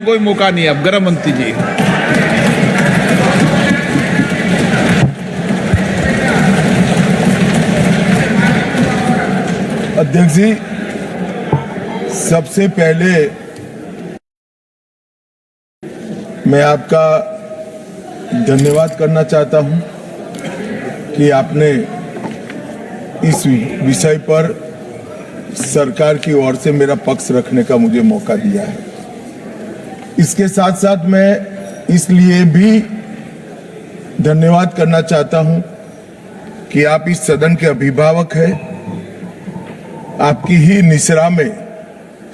कोई मौका नहीं है। अब गृह मंत्री जी। अध्यक्ष जी, सबसे पहले मैं आपका धन्यवाद करना चाहता हूं कि आपने इस विषय पर सरकार की ओर से मेरा पक्ष रखने का मुझे मौका दिया है। इसके साथ साथ मैं इसलिए भी धन्यवाद करना चाहता हूं कि आप इस सदन के अभिभावक हैं। आपकी ही निसरा में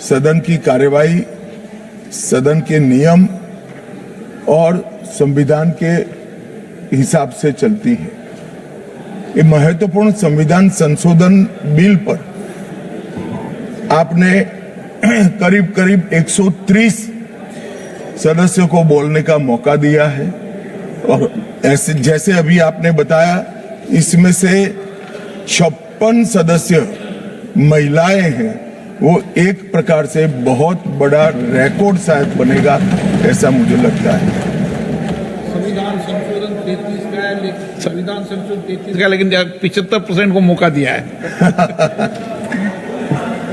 सदन की कार्यवाही, सदन के नियम और संविधान के हिसाब से चलती है। ये महत्वपूर्ण संविधान संशोधन बिल पर आपने करीब करीब 130 सदस्यों को बोलने का मौका दिया है और ऐसे जैसे अभी आपने बताया, इसमें से 56 सदस्य महिलाएं हैं। वो एक प्रकार से बहुत बड़ा रिकॉर्ड शायद बनेगा, ऐसा मुझे लगता है। संविधान संशोधन 33 का है, संविधान संशोधन 33 का, लेकिन 75% को मौका दिया है।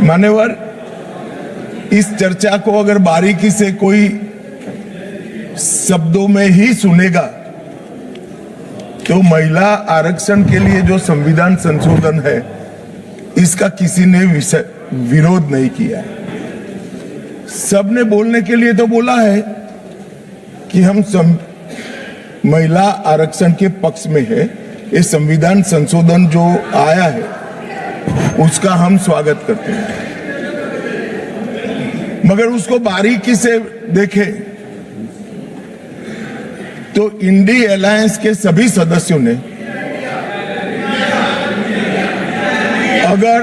मान्यवर, इस चर्चा को अगर बारीकी से कोई शब्दों में ही सुनेगा तो महिला आरक्षण के लिए जो संविधान संशोधन है, इसका किसी ने विरोध नहीं किया है। सबने बोलने के लिए तो बोला है कि हम महिला आरक्षण के पक्ष में है। ये संविधान संशोधन जो आया है उसका हम स्वागत करते हैं, मगर उसको बारीकी से देखें तो इंडी अलायंस के सभी सदस्यों ने अगर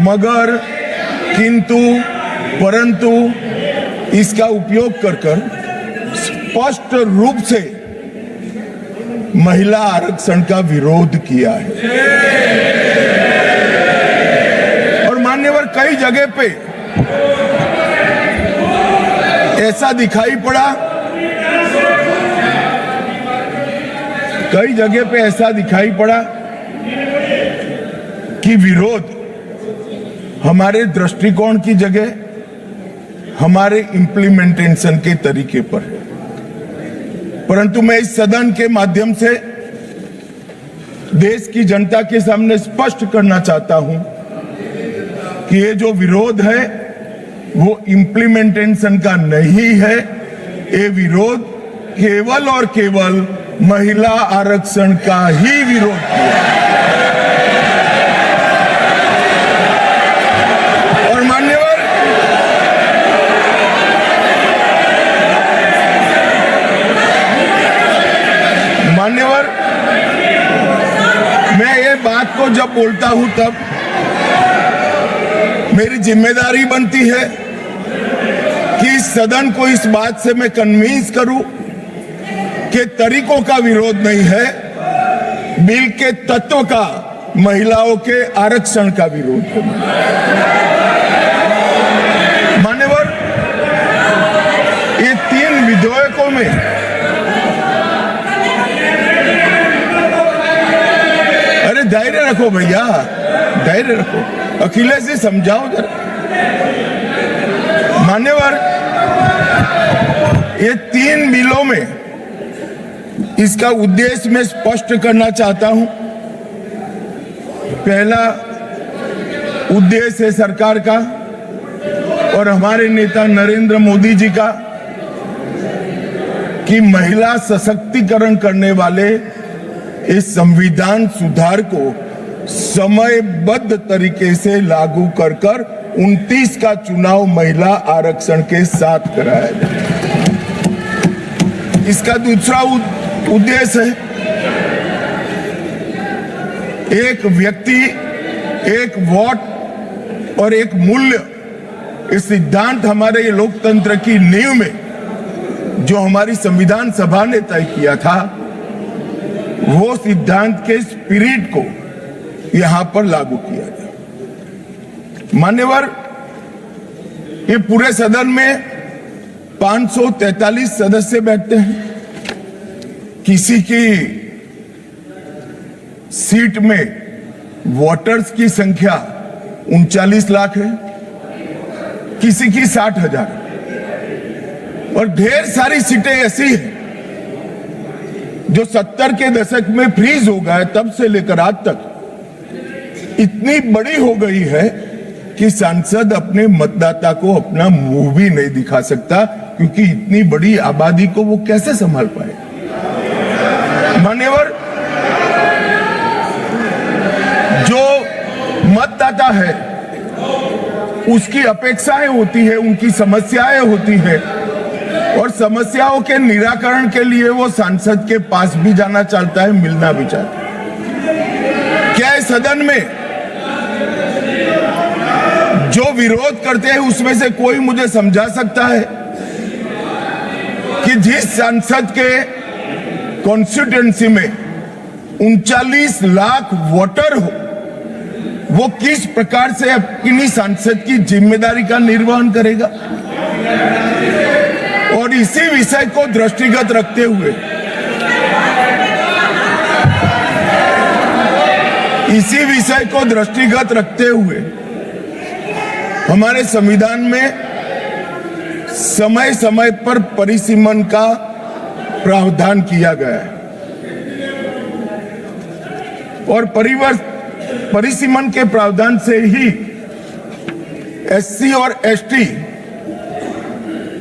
मगर किंतु परंतु इसका उपयोग कर स्पष्ट रूप से महिला आरक्षण का विरोध किया है। और मान्यवर, कई जगह पे ऐसा दिखाई पड़ा, कि विरोध हमारे दृष्टिकोण की जगह हमारे इंप्लीमेंटेशन के तरीके पर है। परंतु मैं इस सदन के माध्यम से देश की जनता के सामने स्पष्ट करना चाहता हूं कि ये जो विरोध है वो इंप्लीमेंटेशन का नहीं है। ये विरोध केवल और केवल महिला आरक्षण का ही विरोध है। और मान्यवर, मैं ये बात को जब बोलता हूं तब मेरी जिम्मेदारी बनती है कि इस सदन को इस बात से मैं कन्विंस करूं कि तरीकों का विरोध नहीं है, बिल के तत्व का, महिलाओं के आरक्षण का विरोध है। मान्यवर, ये 3 विधेयकों में अरे धैर्य रखो भैया, धैर्य रखो। अखिलेश जी समझाओ जरा। मान्यवर, ये 3 बिलों में इसका उद्देश्य मैं स्पष्ट करना चाहता हूं। पहला उद्देश्य है सरकार का और हमारे नेता नरेंद्र मोदी जी का कि महिला सशक्तिकरण करने वाले इस संविधान सुधार को समयबद्ध तरीके से लागू कर 29 का चुनाव महिला आरक्षण के साथ कराया जाए। इसका दूसरा उद्देश्य है एक व्यक्ति, एक वोट और एक मूल्य। इस सिद्धांत हमारे लोकतंत्र की नींव में जो हमारी संविधान सभा ने तय किया था, वो सिद्धांत के स्पिरिट को यहां पर लागू किया जाए। मान्यवर, ये पूरे सदन में 543 सदस्य बैठते हैं। किसी की सीट में वोटर्स की संख्या 39 लाख है, किसी की 60,000, और ढेर सारी सीटें ऐसी हैं जो 70 के दशक में फ्रीज हो गए, तब से लेकर आज तक इतनी बड़ी हो गई है कि सांसद अपने मतदाता को अपना मुंह भी नहीं दिखा सकता, क्योंकि इतनी बड़ी आबादी को वो कैसे संभाल पाए। मान्यवर, जो मतदाता है उसकी अपेक्षाएं होती है, उनकी समस्याएं होती है, और समस्याओं के निराकरण के लिए वो सांसद के पास भी जाना चाहता है, मिलना भी चाहता है। क्या इस सदन में जो विरोध करते हैं उसमें से कोई मुझे समझा सकता है कि जिस सांसद के कॉन्स्टिट्यूएंसी में 39 लाख वोटर हो, वो किस प्रकार से अपनी सांसद की जिम्मेदारी का निर्वहन करेगा? और इसी विषय को दृष्टिगत रखते हुए हमारे संविधान में समय समय पर परिसीमन का प्रावधान किया गया है, और परिसीमन के प्रावधान से ही एससी और एसटी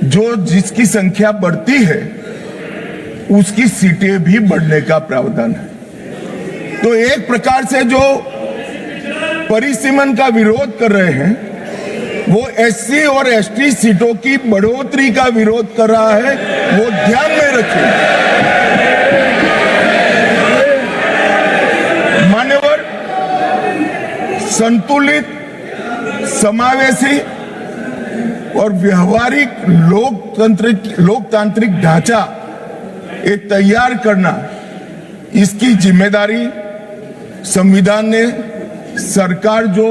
जो जिसकी संख्या बढ़ती है उसकी सीटें भी बढ़ने का प्रावधान है। तो एक प्रकार से जो परिसीमन का विरोध कर रहे हैं वो एससी और एसटी सीटों की बढ़ोतरी का विरोध कर रहा है, वो ध्यान में रखें। मान्यवर, संतुलित, समावेशी और व्यवहारिक लोकतांत्रिक ढांचा ये तैयार करना, इसकी जिम्मेदारी संविधान ने सरकार जो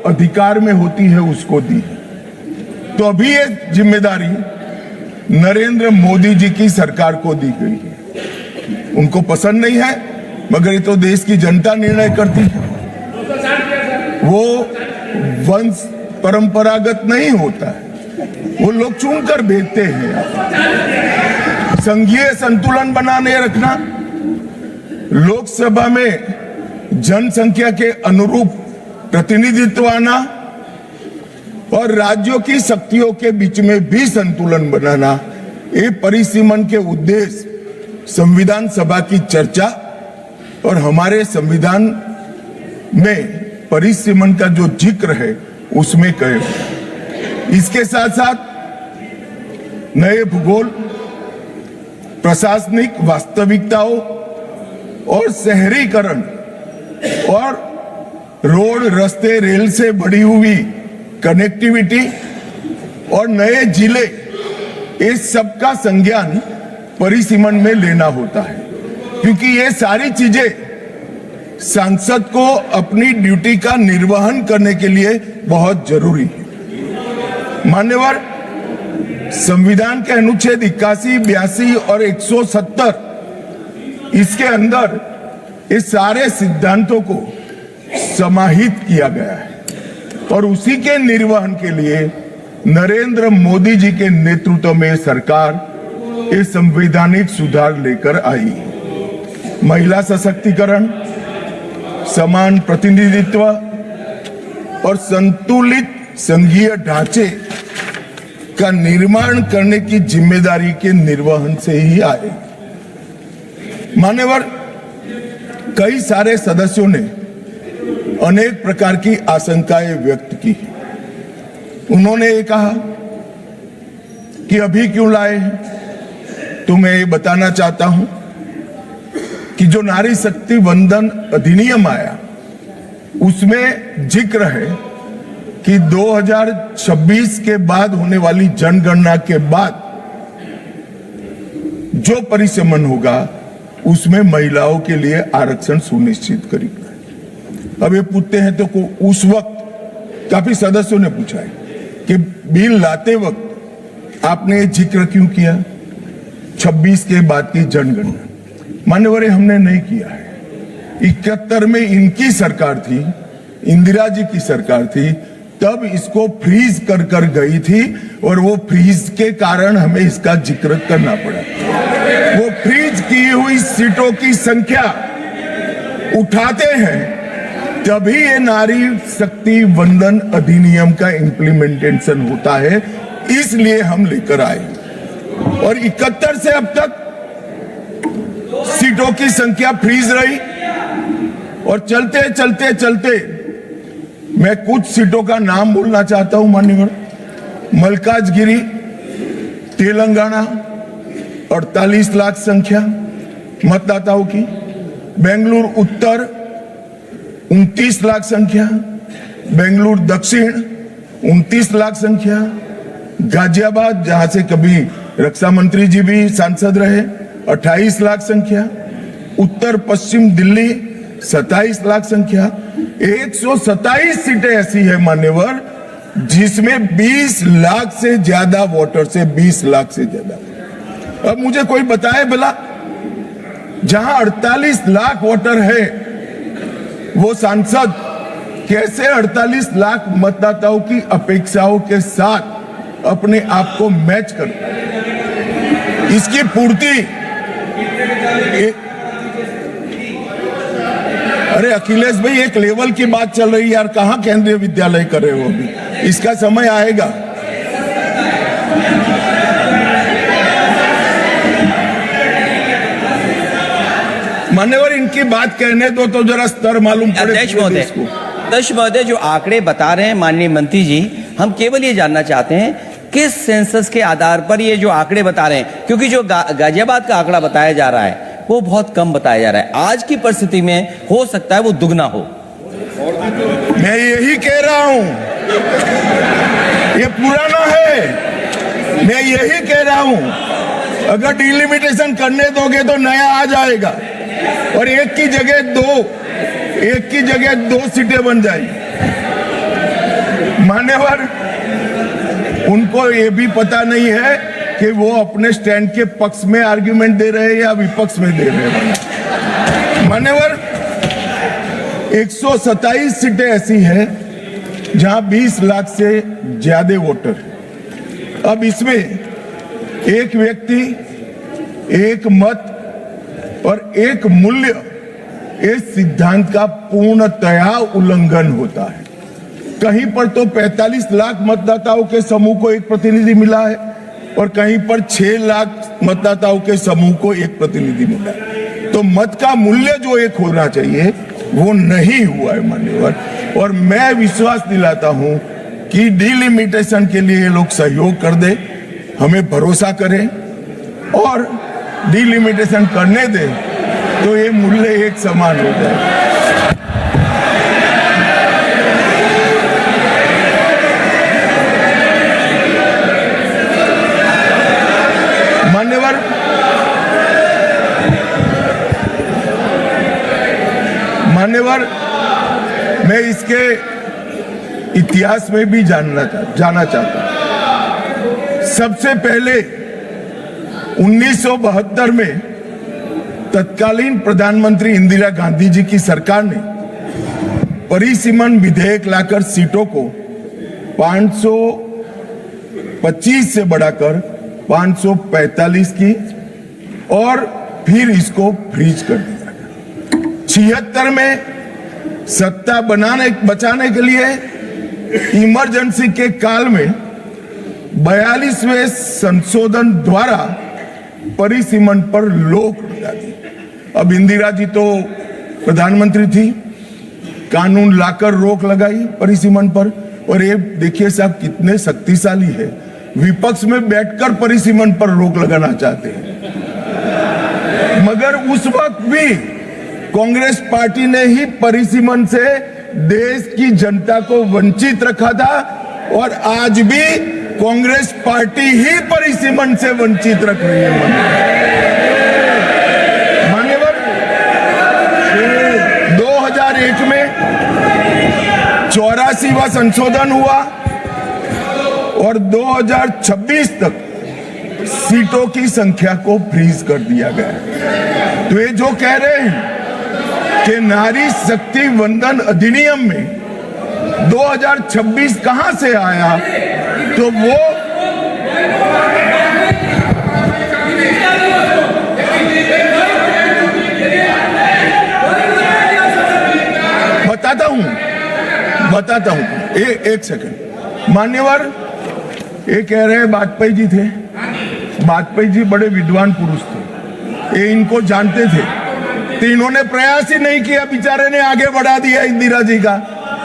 अधिकार में होती है उसको दी है। तो अभी ये जिम्मेदारी नरेंद्र मोदी जी की सरकार को दी गई है। उनको पसंद नहीं है, मगर ये तो देश की जनता निर्णय करती है। वो वंश परंपरागत नहीं होता है, वो लोग चुनकर भेजते हैं। संघीय संतुलन बनाने रखना, लोकसभा में जनसंख्या के अनुरूप प्रतिनिधित्व आना और राज्यों की शक्तियों के बीच में भी संतुलन बनाना, ये परिसीमन के उद्देश्य संविधान सभा की चर्चा और हमारे संविधान में परिसीमन का जो जिक्र है उसमें कहे। इसके साथ साथ नए भूगोल, प्रशासनिक वास्तविकताओं और शहरीकरण और रोड, रास्ते, रेल से बढ़ी हुई कनेक्टिविटी और नए जिले, इस सब का संज्ञान परिसीमन में लेना होता है, क्योंकि ये सारी चीजें सांसद को अपनी ड्यूटी का निर्वहन करने के लिए बहुत जरूरी है। मान्यवर, संविधान के अनुच्छेद 81, 82 और 170 इसके अंदर इस सारे सिद्धांतों को समाहित किया गया है और उसी के निर्वहन के लिए नरेंद्र मोदी जी के नेतृत्व में सरकार ये संवैधानिक सुधार लेकर आई। महिला सशक्तिकरण, समान प्रतिनिधित्व और संतुलित संघीय ढांचे का निर्माण करने की जिम्मेदारी के निर्वहन से ही आए। मान्यवर, कई सारे सदस्यों ने अनेक प्रकार की आशंकाएं व्यक्त की। उन्होंने ये कहा कि अभी क्यों लाए, तो मैं ये बताना चाहता हूं कि जो नारी शक्ति वंदन अधिनियम आया उसमें जिक्र है कि 2026 के बाद होने वाली जनगणना के बाद जो परिसीमन होगा उसमें महिलाओं के लिए आरक्षण सुनिश्चित करेगा। अब ये पूछते हैं तो उस वक्त काफी सदस्यों ने पूछा है कि बिल लाते वक्त आपने ये जिक्र क्यों किया 26 के बाद की जनगणना। मान्यवर, हमने नहीं किया है। 71 में इनकी सरकार थी, इंदिरा जी की सरकार थी, तब इसको फ्रीज कर कर गई थी और वो फ्रीज के कारण हमें इसका जिक्र करना पड़ा। वो फ्रीज की हुई सीटों की संख्या उठाते हैं तभी ये नारी शक्ति वंदन अधिनियम का इंप्लीमेंटेशन होता है, इसलिए हम लेकर आए। और 71 से अब तक सीटों की संख्या फ्रीज रही और चलते चलते चलते मैं कुछ सीटों का नाम बोलना चाहता हूं माननीय। मलकाजगिरी तेलंगाना 48 लाख संख्या मतदाताओं की, बेंगलुरु उत्तर 29 लाख संख्या, बेंगलुरु दक्षिण 29 लाख संख्या, गाजियाबाद जहां से कभी रक्षा मंत्री जी भी सांसद रहे 28 लाख संख्या, उत्तर पश्चिम दिल्ली 27 लाख संख्या। 127 सीटें ऐसी है मान्यवर जिसमें 20 लाख से ज्यादा वोटर से 20 लाख से ज्यादा। अब मुझे कोई बताए भला, जहां 48 लाख वोटर है वो सांसद कैसे 48 लाख मतदाताओं की अपेक्षाओं के साथ अपने आप को मैच कर, इसकी पूर्ति। अरे अखिलेश भाई, एक लेवल की बात चल रही है यार, कहां केंद्रीय विद्यालय कर रहे हो अभी? इसका समय आएगा। मान्यवर, इनकी बात कहने दो तो जरा स्तर मालूम पड़े। अध्यक्ष महोदय, जो आंकड़े बता रहे हैं माननीय मंत्री जी, हम केवल ये जानना चाहते हैं किस सेंसस के आधार पर ये जो आंकड़े बता रहे हैं, क्योंकि जो गाजियाबाद का आंकड़ा बताया जा रहा है वो बहुत कम बताया जा रहा है। आज की परिस्थिति में हो सकता है वो दुगना हो। मैं यही कह रहा हूं, ये पुराना है। मैं यही कह रहा हूं, अगर डिलिमिटेशन करने दोगे तो नया आ जाएगा और एक की जगह दो सीटें बन जाएगी। मान्यवर, उनको ये भी पता नहीं है कि वो अपने स्टैंड के पक्ष में आर्ग्यूमेंट दे रहे हैं या विपक्ष में दे रहे हैं। मान्यवर, 127 सीटें ऐसी हैं जहां 20 लाख से ज्यादा वोटर। अब इसमें एक व्यक्ति, एक मत और एक मूल्य, इस सिद्धांत का पूर्णतया उल्लंघन होता है। कहीं पर तो 45 लाख मतदाताओं के समूह को एक प्रतिनिधि मिला है और कहीं पर 6 लाख मतदाताओं के समूह को एक प्रतिनिधि मिला है। तो मत का मूल्य जो एक होना चाहिए वो नहीं हुआ है मान्यवर। और मैं विश्वास दिलाता हूं कि डिलिमिटेशन के लिए ये लोग सहयोग कर दे, हमें भरोसा करें और डिलिमिटेशन करने दे तो ये मूल्य एक समान हो जाए। मान्यवर, मैं इसके इतिहास में भी जाना चाहता हूं। सबसे पहले 1972 में तत्कालीन प्रधानमंत्री इंदिरा गांधी जी की सरकार ने परिसीमन विधेयक लाकर सीटों को 525 से बढ़ाकर 545 की और फिर इसको फ्रीज कर दिया। 76 में सत्ता बचाने के लिए इमरजेंसी के काल में 42वें संशोधन द्वारा परिसीमन पर रोक लगा दी। अब इंदिरा जी तो प्रधानमंत्री थी, कानून लाकर रोक लगाई परिसीमन पर। और ये देखिए साहब कितने शक्तिशाली है, विपक्ष में बैठकर परिसीमन पर रोक लगाना चाहते हैं। मगर उस वक्त भी कांग्रेस पार्टी ने ही परिसीमन से देश की जनता को वंचित रखा था और आज भी कांग्रेस पार्टी ही परिसीमन से वंचित रख रही है। मान्यवर, 2001 में 84वां संशोधन हुआ और 2026 तक सीटों की संख्या को फ्रीज कर दिया गया। तो ये जो कह रहे हैं कि नारी शक्ति वंदन अधिनियम में 2026 कहां से आया, तो वो बताता हूं एक सेकंड। मान्यवर, ये कह रहे हैं वाजपेयी जी थे, वाजपेयी जी बड़े विद्वान पुरुष थे, ये इनको जानते थे, तो इन्होंने प्रयास ही नहीं किया, बेचारे ने आगे बढ़ा दिया इंदिरा जी का।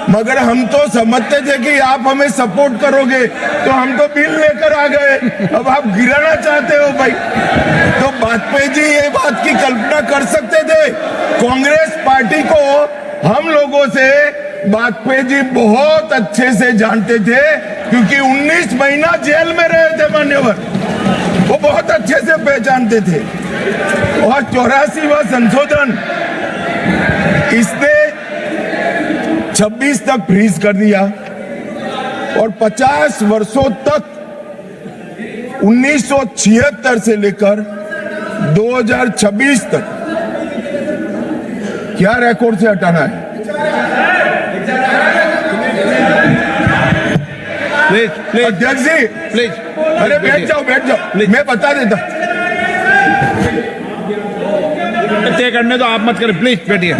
मगर हम तो समझते थे कि आप हमें सपोर्ट करोगे, तो हम तो बिल लेकर आ गए, अब आप गिराना चाहते हो भाई। तो वाजपेयी जी ये बात की कल्पना कर सकते थे। कांग्रेस पार्टी को हम लोगों से वाजपेयी जी बहुत अच्छे से जानते थे, क्योंकि 19 महीना जेल में रहे थे मान्यवर, वो बहुत अच्छे से पहचानते थे। और 84वां संशोधन इसने 26 तक फ्रीज कर दिया और 50 वर्षों तक 1976 से लेकर 2026 तक क्या रिकॉर्ड से हटाना है? प्लीज अध्यक्ष जी, प्लीज, अरे बैठ जाओ मैं बता देता। तय करने दो, आप मत करें, प्लीज बैठिए।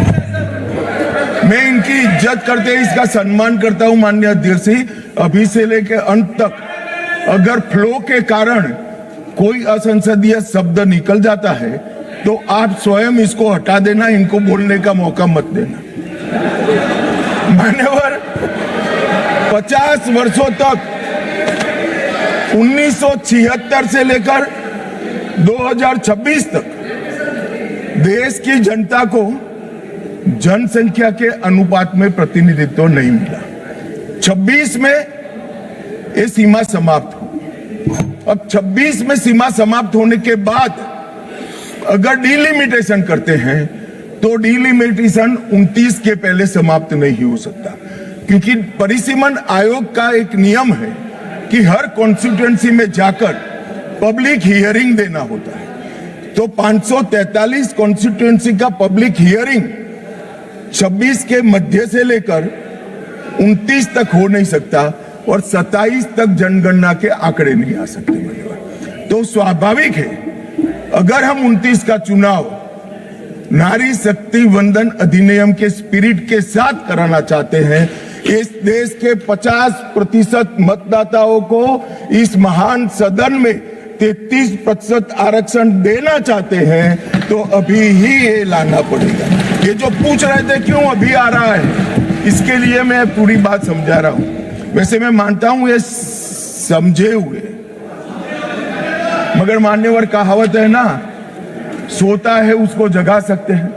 मैं इनकी इज्जत करते ही इसका सम्मान करता हूं माननीय अध्यक्ष जी। अभी से लेकर अंत तक अगर फ्लो के कारण कोई असंसदीय शब्द निकल जाता है तो आप स्वयं इसको हटा देना, इनको बोलने का मौका मत देना। मान्यवर, 50 वर्षों तक 1976 से लेकर 2026 तक देश की जनता को जनसंख्या के अनुपात में प्रतिनिधित्व नहीं मिला। 26 में ये सीमा समाप्त हुई। अब 26 में सीमा समाप्त होने के बाद अगर डिलिमिटेशन करते हैं तो डिलिमिटेशन 29 के पहले समाप्त नहीं हो सकता, क्योंकि परिसीमन आयोग का एक नियम है कि हर कॉन्स्टिट्यूएंसी में जाकर पब्लिक हियरिंग देना होता है। तो 543 कॉन्स्टिट्यूएंसी का पब्लिक हियरिंग 26 के मध्य से लेकर 29 तक हो नहीं सकता और 27 तक जनगणना के आंकड़े नहीं आ सकते। तो स्वाभाविक है अगर हम 29 का चुनाव नारी शक्ति वंदन अधिनियम के स्पिरिट के साथ कराना चाहते हैं, इस देश के 50% मतदाताओं को इस महान सदन में 33% आरक्षण देना चाहते हैं, तो अभी ही ये लाना पड़ेगा। ये जो पूछ रहे थे क्यों अभी आ रहा है, इसके लिए मैं पूरी बात समझा रहा हूं। वैसे मैं मानता हूं ये समझे हुए, मगर मान्यवर कहावत है ना, सोता है उसको जगा सकते हैं,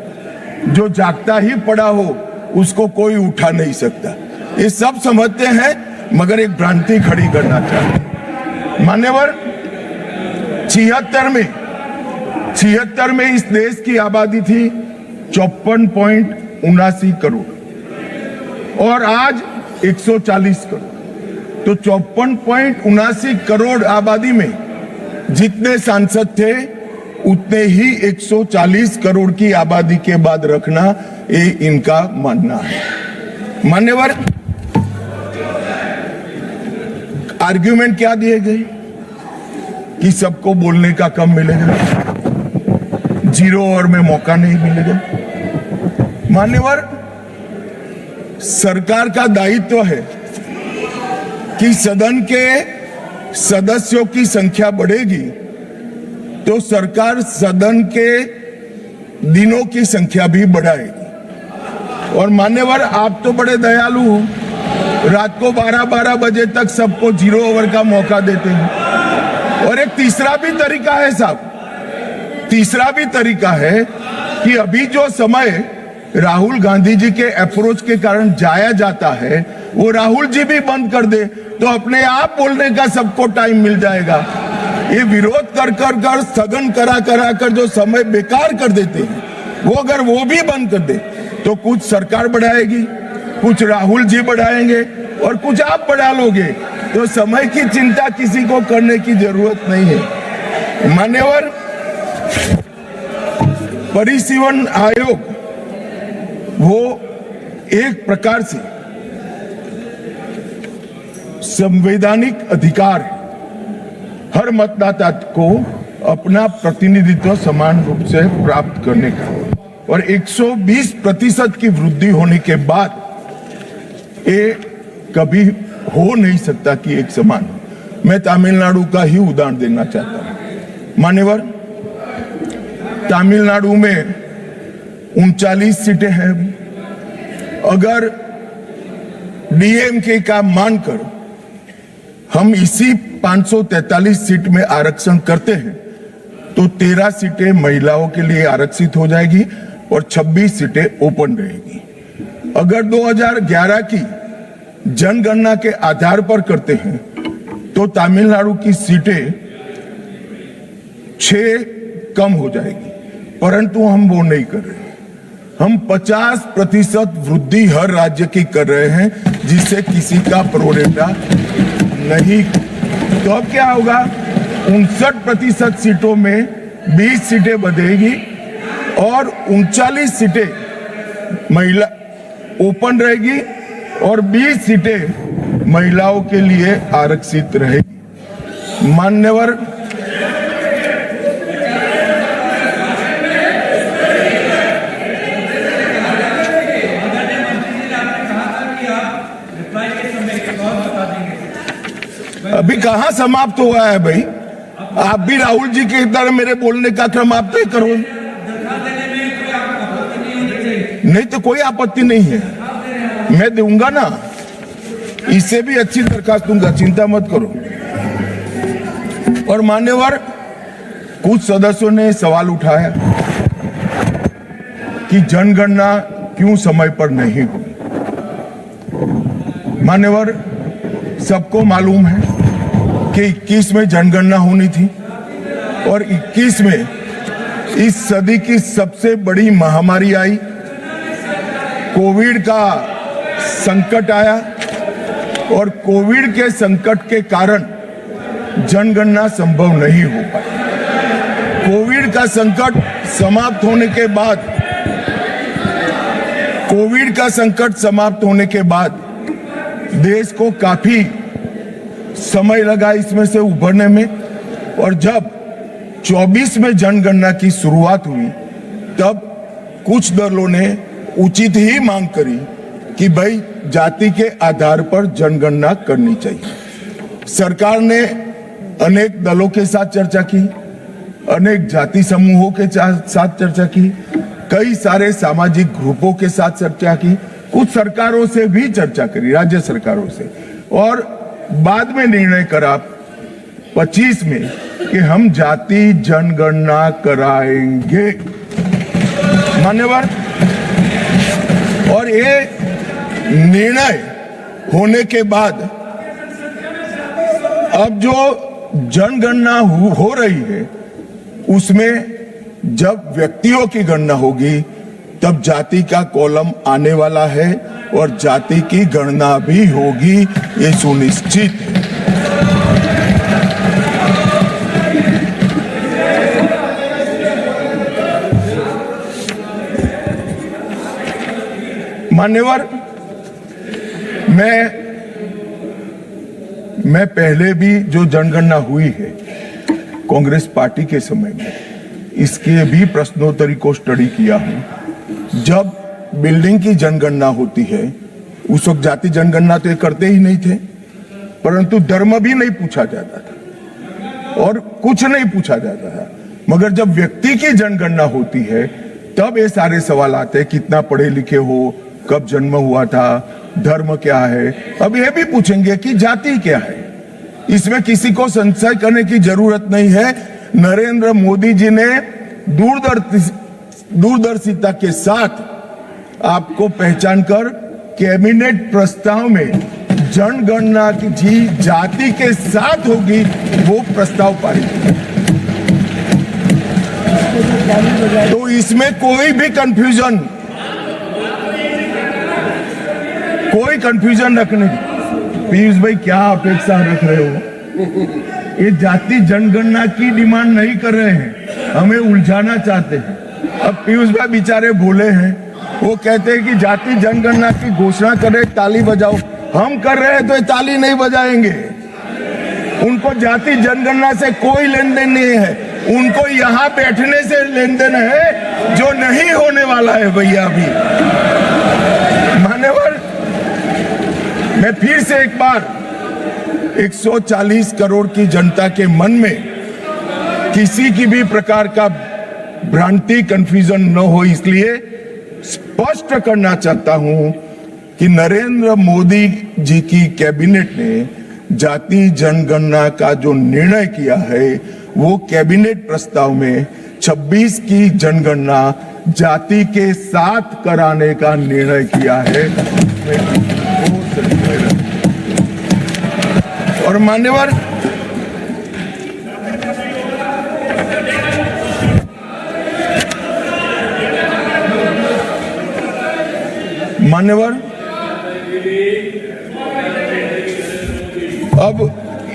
जो जागता ही पड़ा हो उसको कोई उठा नहीं सकता। ये सब समझते हैं मगर एक भ्रांति खड़ी करना चाहते हैं। मान्यवर, 76 में इस देश की आबादी थी 54.79 करोड़ और आज 140 करोड़। तो 54.79 करोड़ आबादी में जितने सांसद थे उतने ही 140 करोड़ की आबादी के बाद रखना, ये इनका मानना है। मान्यवर, आर्ग्यूमेंट क्या दिए गए कि सबको बोलने का कम मिलेगा, 0 और में मौका नहीं मिलेगा। मान्यवर, सरकार का दायित्व है कि सदन के सदस्यों की संख्या बढ़ेगी तो सरकार सदन के दिनों की संख्या भी बढ़ाएगी। और मान्यवर, आप तो बड़े दयालु हो, रात को 12-12 बजे तक सबको 0 ओवर का मौका देते हैं। और एक तीसरा भी तरीका है साहब, तीसरा भी तरीका है कि अभी जो समय राहुल गांधी जी के अप्रोच के कारण जाया जाता है, वो राहुल जी भी बंद कर दे तो अपने आप बोलने का सबको टाइम मिल जाएगा। ये विरोध कर सदन करा कर जो समय बेकार कर देते हैं, वो अगर वो भी बंद कर दे तो कुछ सरकार बढ़ाएगी, कुछ राहुल जी बढ़ाएंगे और कुछ आप बढ़ा लोगे, तो समय की चिंता किसी को करने की जरूरत नहीं है। मान्यवर, परिसीमन आयोग वो एक प्रकार से संवैधानिक अधिकार है हर मतदाता को अपना प्रतिनिधित्व समान रूप से प्राप्त करने का, और 120% की वृद्धि होने के बाद ये कभी हो नहीं सकता कि एक समान। मैं तमिलनाडु का ही उदाहरण देना चाहता हूं। मान्यवर, तमिलनाडु में 39 सीटें हैं। अगर डीएमके का मानकर हम इसी 543 सीट में आरक्षण करते हैं तो 13 सीटें महिलाओं के लिए आरक्षित हो जाएगी और 26 सीटें ओपन रहेगी। अगर 2011 की जनगणना के आधार पर करते हैं तो तमिलनाडु की सीटें 6 कम हो जाएगी, परंतु हम वो नहीं कर रहे हैं। हम 50% वृद्धि हर राज्य की कर रहे हैं, जिससे किसी का प्रोरेटा नहीं। तो अब क्या होगा, 59% सीटों में 20 सीटें बढ़ेगी और 39 सीटें महिला ओपन रहेगी और 20 सीटें महिलाओं के लिए आरक्षित रहेगी। मान्यवर, अभी कहां समाप्त हुआ है भाई? आप भी राहुल जी के तरह मेरे बोलने का क्रम आप तय करो। नहीं तो कोई आपत्ति नहीं है, मैं दूंगा ना, इससे भी अच्छी दरखास्त दूंगा, चिंता मत करो। और मान्यवर, कुछ सदस्यों ने सवाल उठाया कि जनगणना क्यों समय पर नहीं हुई। मान्यवर, सबको मालूम है कि 21 में जनगणना होनी थी और 21 में इस सदी की सबसे बड़ी महामारी आई, कोविड का संकट आया और कोविड के संकट के कारण जनगणना संभव नहीं हो पाई। कोविड का संकट समाप्त होने के बाद देश को काफी समय लगा इसमें से उभरने में, और जब 24 में जनगणना की शुरुआत हुई तब कुछ दलों ने उचित ही मांग करी कि भाई जाति के आधार पर जनगणना करनी चाहिए। सरकार ने अनेक दलों के साथ चर्चा की, अनेक जाति समूहों के साथ चर्चा की, कई सारे सामाजिक ग्रुपों के साथ चर्चा की, कुछ सरकारों से भी चर्चा करी, राज्य सरकारों से, और बाद में निर्णय करा 25 में कि हम जाति जनगणना कराएंगे। मान्यवर, और ये निर्णय होने के बाद अब जो जनगणना हो रही है उसमें जब व्यक्तियों की गणना होगी तब जाति का कॉलम आने वाला है और जाति की गणना भी होगी, ये सुनिश्चित है। मान्यवर, मैं पहले भी जो जनगणना हुई है कांग्रेस पार्टी के समय में, इसके भी प्रश्नोत्तरी को स्टडी किया हूं। जब बिल्डिंग की जनगणना होती है उस वक्त जाति जनगणना तो करते ही नहीं थे, परंतु धर्म भी नहीं पूछा जाता था और कुछ नहीं पूछा जाता था। मगर जब व्यक्ति की जनगणना होती है तब ये सारे सवाल आते हैं, कितना पढ़े लिखे हो, कब जन्म हुआ था, धर्म क्या है। अब ये भी पूछेंगे कि जाति क्या है। इसमें किसी को संशय करने की जरूरत नहीं है। नरेंद्र मोदी जी ने दूरदर्शिता के साथ आपको पहचान कर कैबिनेट प्रस्ताव में जनगणना की जाति के साथ होगी वो प्रस्ताव पारित किया। तो इसमें कोई भी कंफ्यूजन कोई कंफ्यूजन रखने की। पीयूष भाई क्या अपेक्षा रख रहे हो? ये जाति जनगणना की डिमांड नहीं कर रहे हैं, हमें उलझाना चाहते हैं। अब पीयूष भाई बेचारे बोले हैं, वो कहते हैं कि जाति जनगणना की घोषणा करे, ताली बजाओ। हम कर रहे हैं तो ये ताली नहीं बजाएंगे। उनको जाति जनगणना से कोई लेन देन नहीं है, उनको यहाँ बैठने से लेन देन है, जो नहीं होने वाला है भैया। अभी मान्यवर, मैं फिर से एक बार 140 करोड़ की जनता के मन में किसी की भी प्रकार का भ्रांति, कंफ्यूजन न हो, इसलिए स्पष्ट करना चाहता हूं कि नरेंद्र मोदी जी की कैबिनेट ने जाति जनगणना का जो निर्णय किया है, वो कैबिनेट प्रस्ताव में 26 की जनगणना जाति के साथ कराने का निर्णय किया है। और मान्यवर, अब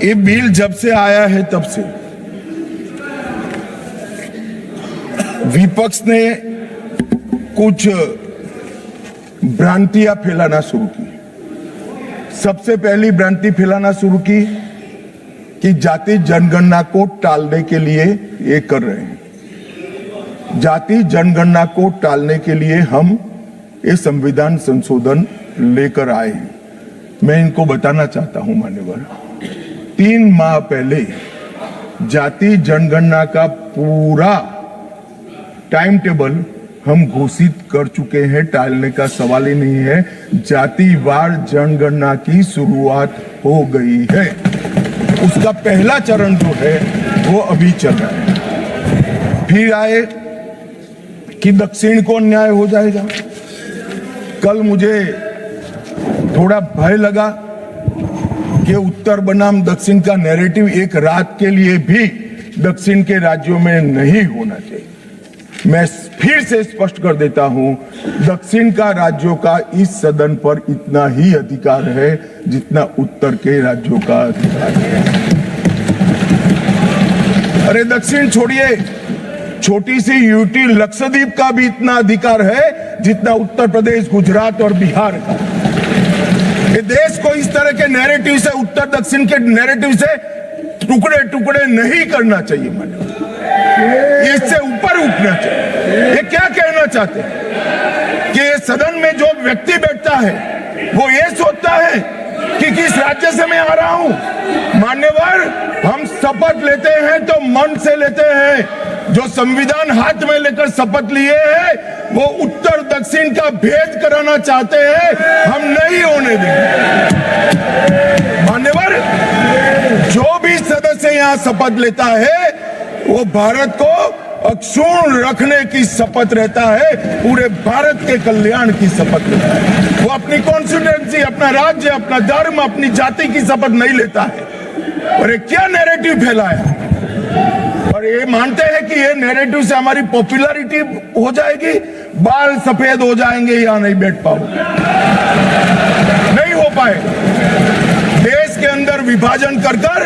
ये बिल जब से आया है तब से विपक्ष ने कुछ भ्रांतियां फैलाना शुरू की। सबसे पहली भ्रांति फैलाना शुरू की कि जाति जनगणना को टालने के लिए ये कर रहे हैं। जाति जनगणना को टालने के लिए हम ये संविधान संशोधन लेकर आए हैं। मैं इनको बताना चाहता हूं मान्यवर, 3 माह पहले जाति जनगणना का पूरा टाइम टेबल हम घोषित कर चुके हैं, टालने का सवाल ही नहीं है। जातिवार जनगणना की शुरुआत हो गई है, उसका पहला चरण जो है वो अभी चल रहा है। फिर आए कि दक्षिण को अन्याय हो जाएगा। कल मुझे थोड़ा भय लगा कि उत्तर बनाम दक्षिण का नैरेटिव एक रात के लिए भी दक्षिण के राज्यों में नहीं होना चाहिए। मैं फिर से स्पष्ट कर देता हूं, दक्षिण का राज्यों का इस सदन पर इतना ही अधिकार है जितना उत्तर के राज्यों का अधिकार है। अरे दक्षिण छोड़िए, छोटी सी यूटी लक्षद्वीप का भी इतना अधिकार है जितना उत्तर प्रदेश, गुजरात और बिहार का। ये देश को इस तरह के नैरेटिव से, उत्तर दक्षिण के नैरेटिव से टुकड़े टुकड़े नहीं करना चाहिए। मैंने इससे ऊपर उठना चाहिए। ये क्या कहना चाहते हैं कि सदन में जो व्यक्ति बैठता है वो ये सोचता है कि किस राज्य से मैं आ रहा हूं। मान्यवर, हम शपथ लेते हैं तो मन से लेते हैं। जो संविधान हाथ में लेकर शपथ लिए हैं वो उत्तर दक्षिण का भेद कराना चाहते हैं, हम नहीं होने देंगे। मान्यवर, जो भी सदस्य यहां शपथ लेता है वो भारत को अक्षुण्ण रखने की शपथ रहता है, पूरे भारत के कल्याण की शपथ लेता है। वो अपनी कॉन्स्टिट्यूएंसी, अपना राज्य, अपना धर्म, अपनी जाति की शपथ नहीं लेता है। और ये क्या नैरेटिव फैलाया, और ये मानते हैं कि ये नैरेटिव से हमारी पॉपुलैरिटी हो जाएगी, बाल सफेद हो जाएंगे, यहां नहीं बैठ पाओगे। नहीं हो पाए। देश के अंदर विभाजन कर कर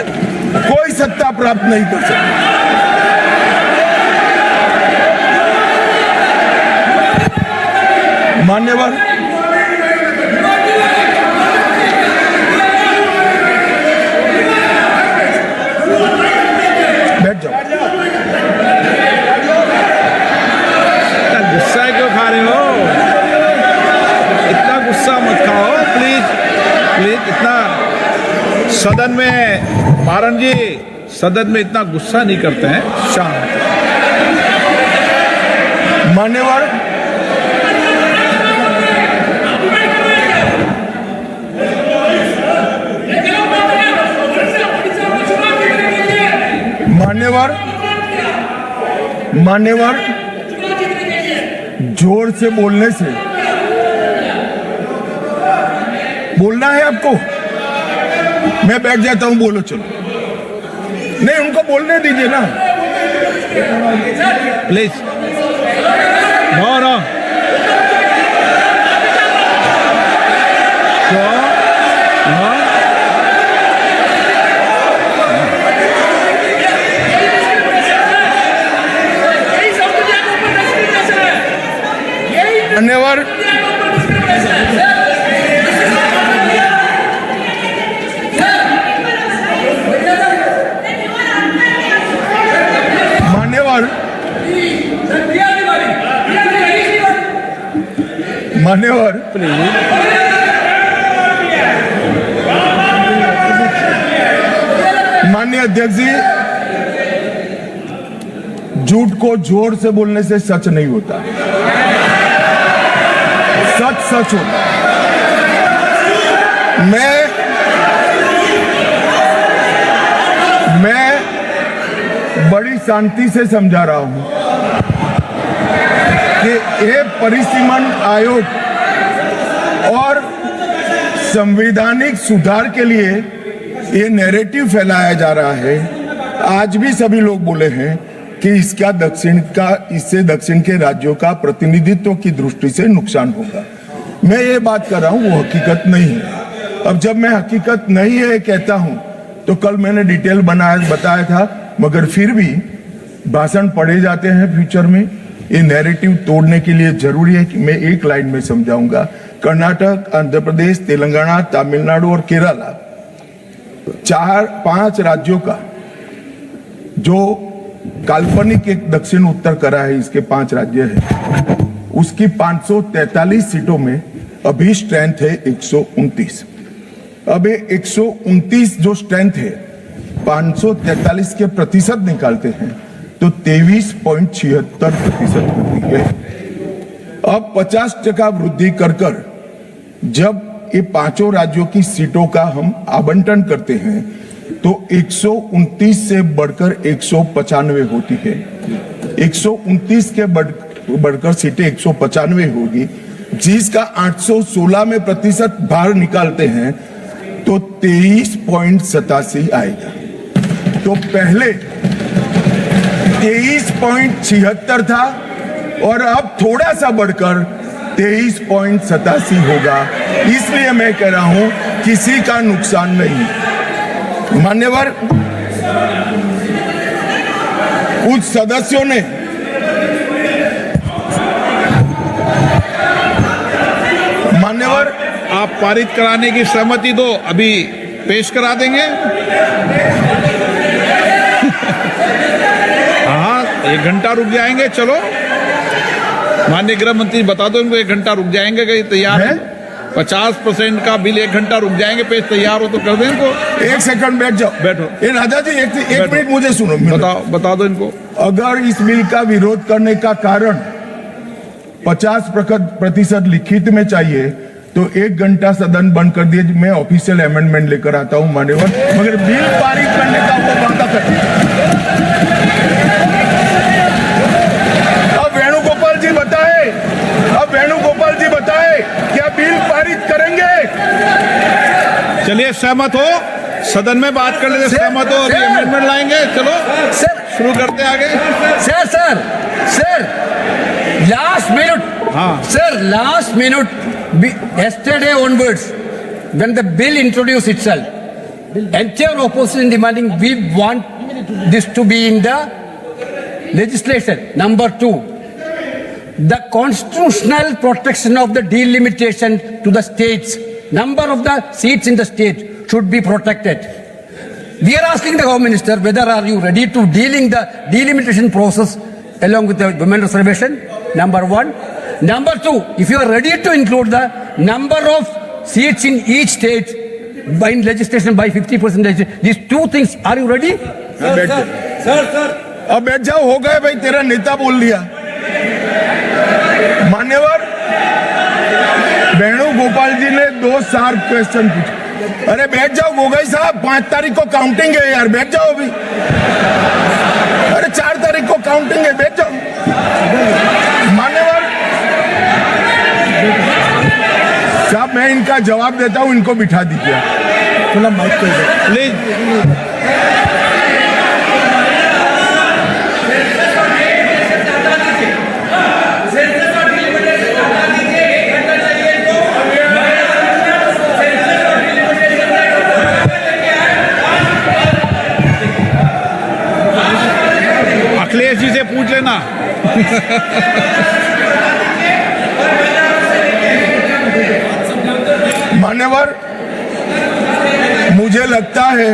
कोई सत्ता प्राप्त नहीं कर सकता। मान्यवर, बैठ जाओ। इतना गुस्सा क्यों खा रहे हो? इतना गुस्सा मत खाओ प्लीज प्लीज। इतना सदन में, मारन जी, सदन में इतना गुस्सा नहीं करते हैं, शांत। मान्यवर, मान्यवर, जोर से बोलने से, बोलना है आपको, मैं बैठ जाता हूं, बोलो चलो। नहीं, उनको बोलने दीजिए ना प्लीज। नो नो हाँ, मान्यवर मान्यवर मान्यवर माननीय अध्यक्ष जी, झूठ को जोर से बोलने से सच नहीं होता, सच सच होता। मैं बड़ी शांति से समझा रहा हूं कि ये परिसीमन आयोग और संवैधानिक सुधार के लिए ये नैरेटिव फैलाया जा रहा है। आज भी सभी लोग बोले हैं कि इससे दक्षिण के राज्यों का प्रतिनिधित्व की दृष्टि से नुकसान होगा। मैं ये बात कर रहा हूं, वो हकीकत नहीं है। अब जब मैं हकीकत नहीं है कहता हूं तो कल मैंने डिटेल बताया था, मगर फिर भी भाषण पढ़े जाते हैं फ्यूचर में। ये नैरेटिव तोड़ने के लिए जरूरी है कि मैं एक लाइन में समझाऊंगा। कर्नाटक, आंध्र प्रदेश, तेलंगाना, तमिलनाडु और केरला, 4-5 राज्यों का जो काल्पनिक एक दक्षिण उत्तर करा है, इसके 5 राज्य है, उसकी 543 सीटों में अभी स्ट्रेंथ है 129। अब ये 129 जो स्ट्रेंथ है 543 के प्रतिशत निकालते हैं तो 23.76% होती है। अब 50% वृद्धि कर जब ये 5 राज्यों की सीटों का हम आवंटन करते हैं तो 129 से बढ़कर 195 होती है। 129 के बढ़कर सीटें 195 होगी, जिसका 816 में प्रतिशत भार निकालते हैं तो 23.87 आएगा। तो पहले 23.76 था और अब थोड़ा सा बढ़कर 23.87 होगा। इसलिए मैं कह रहा हूं किसी का नुकसान नहीं। मान्यवर, कुछ सदस्यों ने मान्यवर आप पारित कराने की सहमति दो, अभी पेश करा देंगे। हाँ, 1 घंटा रुक जाएंगे। चलो माननीय गृह मंत्री बता दो इनको, 1 घंटा रुक जाएंगे। कहीं तैयार है? 50% का बिल 1 घंटा रुक जाएंगे। पेश तैयार हो तो कर दें इनको। 1 सेकंड बैठ जाओ। बैठो। ये राजा जी एक मिनट मुझे सुनो। बता दो इनको। अगर इस बिल का विरोध करने का कारण 50% लिखित में चाहिए तो 1 घंटा सदन बंद कर दिए, मैं ऑफिशियल अमेंडमेंट लेकर आता हूं मान्यवर, मगर बिल पारित करने का वो वादा करते। अब वेणुगोपाल जी बताए क्या बिल पारित करेंगे? चलिए, सहमत हो? सदन में बात कर लेते। सहमत हो? अभी अमेंडमेंट लाएंगे। चलो सर, शुरू करते आगे। Sir last minute. हाँ। Sir, last minute, yesterday onwards, when the bill introduced itself, entire opposition demanding we want this to be in the legislation. Number 2, the constitutional protection of the delimitation to the states, number of the seats in the state should be protected. We are asking the Home Minister whether are you ready to dealing the delimitation process along with the women reservation, number 1. Number 2, if you are ready to include the number of seats in each state by legislation by 50%, these 2 things, are you ready? अब बैठ जाओ, हो गए भाई, तेरा नेता बोल दिया। मान्यवर, वेणुगोपाल जी ने 2 शार्प क्वेश्चन पूछे। अरे बैठ जाओ गोगोई साहब, 5 तारीख को काउंटिंग है यार, बैठ जाओ अभी। अरे 4 तारीख को काउंटिंग है, बैठ जाओ। मान्यवर साहब, मैं इनका जवाब देता हूं, इनको बिठा दीजिए। प्लीज। मान्यवर, मुझे लगता है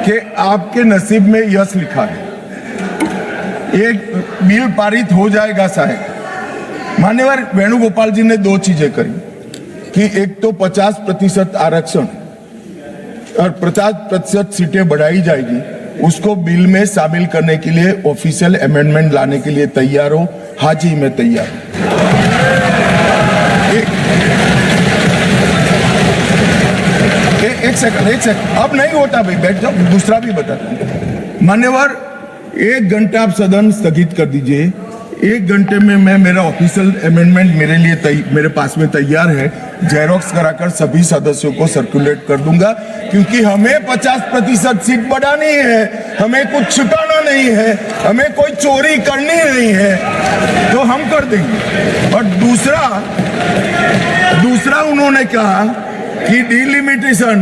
कि आपके नसीब में यश लिखा है, एक बिल पारित हो जाएगा शायद। मान्यवर वेणुगोपाल जी ने दो चीजें करी कि एक तो 50% आरक्षण और 50% सीटें बढ़ाई जाएगी, उसको बिल में शामिल करने के लिए ऑफिशियल अमेंडमेंट लाने के लिए तैयार हो। हाँ जी, मैं तैयार हूं। एक सेकंड, अब नहीं होता भाई, बैठ जाओ, दूसरा भी बताता हूं। मान्यवर, 1 घंटा आप सदन स्थगित कर दीजिए। 1 घंटे में मैं मेरा ऑफिशियल अमेंडमेंट मेरे पास में तैयार है, जेरोक्स कराकर सभी सदस्यों को सर्कुलेट कर दूंगा, क्योंकि हमें 50% सीट बढ़ानी है, हमें कुछ छिपाना नहीं है, हमें कोई चोरी करनी नहीं है, तो हम कर देंगे। और दूसरा उन्होंने कहा कि डिलिमिटेशन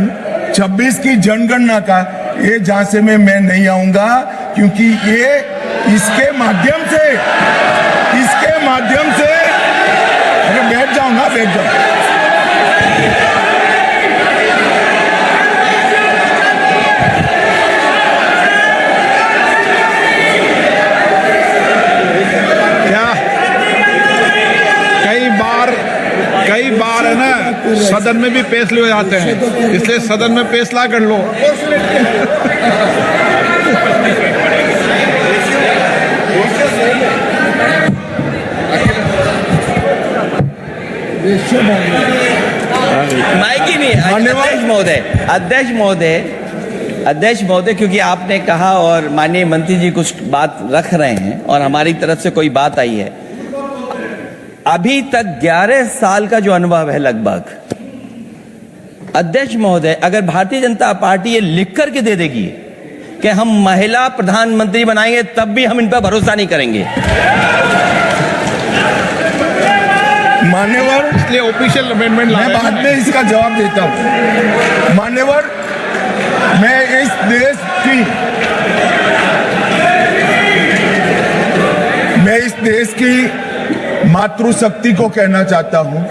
26 की जनगणना का, ये झांसे में मैं नहीं आऊंगा, क्योंकि ये इसके माध्यम से अरे बैठ जाऊंगा, बैठ जाऊंगा। कई बार है ना, सदन में भी फैसले हो जाते हैं, इसलिए सदन में फैसला कर लो। माइक ही नहीं। अध्यक्ष महोदय, क्योंकि आपने कहा और माननीय मंत्री जी कुछ बात रख रहे हैं और हमारी तरफ से कोई बात आई है, अभी तक 11 साल का जो अनुभव है लगभग, अध्यक्ष महोदय, अगर भारतीय जनता पार्टी ये लिख करके दे देगी कि हम महिला प्रधानमंत्री बनाएंगे, तब भी हम इन पर भरोसा नहीं करेंगे। मान्यवर, इसलिए ऑफिशियल अमेंडमेंट मैं बाद में इसका जवाब देता हूं। मान्यवर, मैं इस देश की मातृशक्ति को कहना चाहता हूं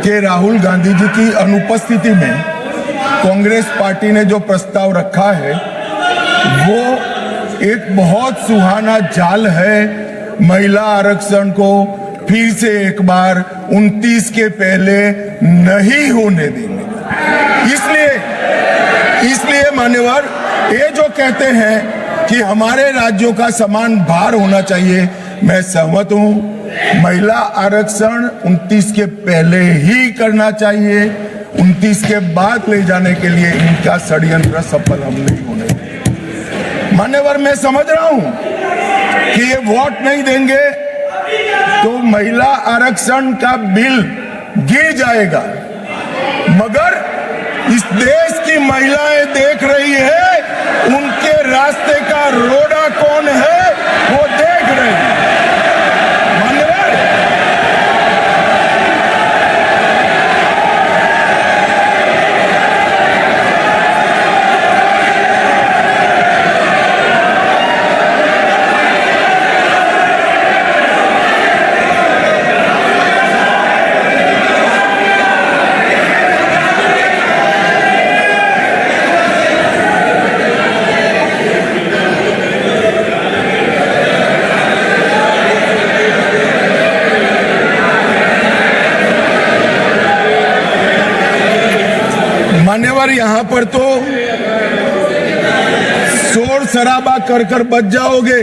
कि राहुल गांधी जी की अनुपस्थिति में कांग्रेस पार्टी ने जो प्रस्ताव रखा है वो एक बहुत सुहाना जाल है, महिला आरक्षण को फिर से एक बार 29 के पहले नहीं होने देंगे। इसलिए मान्यवर, ये जो कहते हैं कि हमारे राज्यों का समान भार होना चाहिए, मैं सहमत हूं। महिला आरक्षण 29 के पहले ही करना चाहिए, 29 के बाद ले जाने के लिए इनका षड्यंत्र सफल हम नहीं होने देंगे। मान्यवर, मैं समझ रहा हूं कि ये वोट नहीं देंगे तो महिला आरक्षण का बिल गिर जाएगा, मगर इस देश की महिलाएं देख रही है, उनके रास्ते का रोड़ा कौन है वो देख रहे हैं। मान्यवर, यहां पर तो शोर शराबा कर बच जाओगे,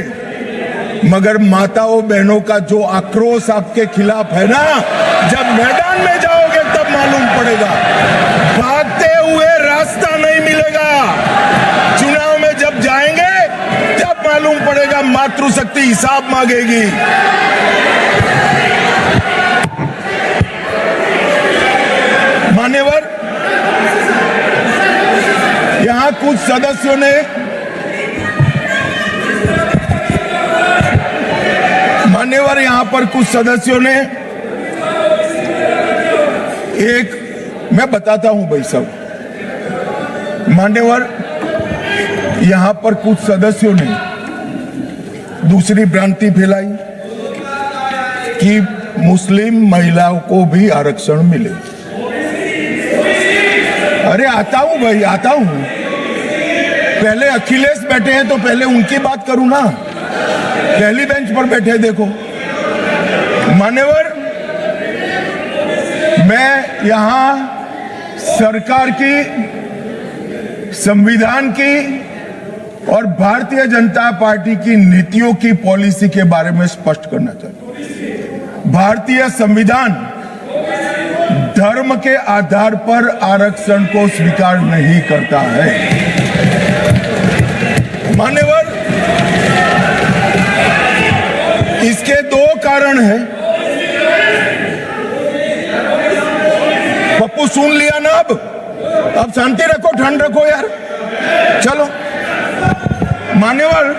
मगर माताओं बहनों का जो आक्रोश आपके खिलाफ है ना, जब मैदान में जाओगे तब मालूम पड़ेगा। भागते हुए रास्ता नहीं मिलेगा, चुनाव में जब जाएंगे तब मालूम पड़ेगा, मातृशक्ति हिसाब मांगेगी। मान्यवर, यहां कुछ सदस्यों ने मैं बताता हूं भाई साहब, मान्यवर, यहां पर कुछ सदस्यों ने दूसरी भ्रांति फैलाई कि मुस्लिम महिलाओं को भी आरक्षण मिले। अरे आता हूं भाई, आता हूं। पहले अखिलेश बैठे हैं तो पहले उनकी बात करूं ना। पहली बेंच पर बैठे देखो। मान्यवर, मैं यहां सरकार की, संविधान की और भारतीय जनता पार्टी की नीतियों की पॉलिसी के बारे में स्पष्ट करना चाहता हूं। भारतीय संविधान धर्म के आधार पर आरक्षण को स्वीकार नहीं करता है। मान्यवर, इसके दो कारण हैं। पप्पू सुन लिया ना? अब शांति रखो, ठंड रखो यार। चलो मान्यवर,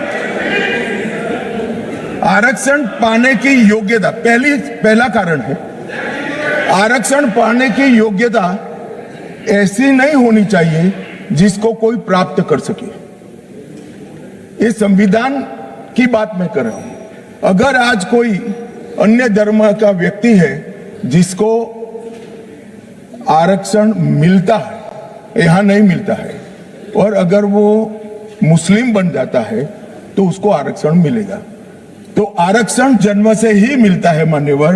आरक्षण पाने की योग्यता पहला कारण है। आरक्षण पाने की योग्यता ऐसी नहीं होनी चाहिए जिसको कोई प्राप्त कर सके। ये संविधान की बात मैं कर रहा हूं। अगर आज कोई अन्य धर्म का व्यक्ति है जिसको आरक्षण मिलता है, यहां नहीं मिलता है, और अगर वो मुस्लिम बन जाता है तो उसको आरक्षण मिलेगा। तो आरक्षण जन्म से ही मिलता है मान्यवर,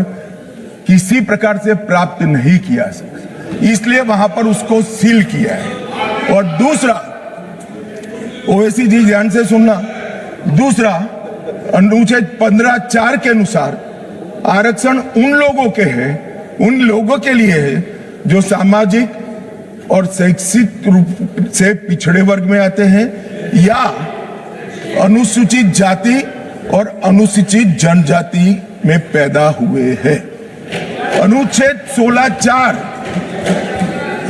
किसी प्रकार से प्राप्त नहीं किया सकता, इसलिए वहां पर उसको सील किया है। और दूसरा, ओवैसी जी ध्यान से सुनना, दूसरा अनुच्छेद 15(4) के अनुसार आरक्षण उन लोगों के है, उन लोगों के लिए है जो सामाजिक और शैक्षिक रूप से पिछड़े वर्ग में आते हैं या अनुसूचित जाति और अनुसूचित जनजाति में पैदा हुए हैं। अनुच्छेद 16(4)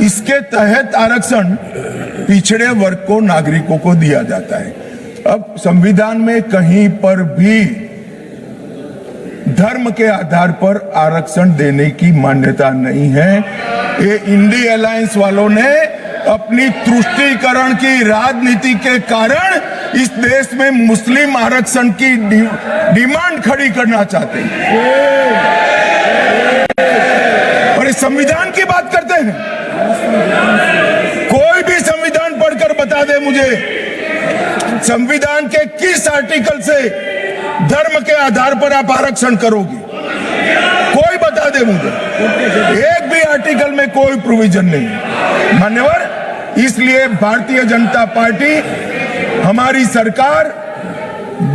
इसके तहत आरक्षण पिछड़े वर्ग को, नागरिकों को दिया जाता है। अब संविधान में कहीं पर भी धर्म के आधार पर आरक्षण देने की मान्यता नहीं है। ये इंडी अलायंस वालों ने अपनी तुष्टीकरण की राजनीति के कारण इस देश में मुस्लिम आरक्षण की डिमांड खड़ी करना चाहते हैं और इस संविधान की बात करते हैं। कोई भी संविधान पढ़कर बता दे मुझे, संविधान के किस आर्टिकल से धर्म के आधार पर आप आरक्षण करोगे? कोई बता दे मुझे। एक भी आर्टिकल में कोई प्रोविजन नहीं। मान्यवर, इसलिए भारतीय जनता पार्टी, हमारी सरकार,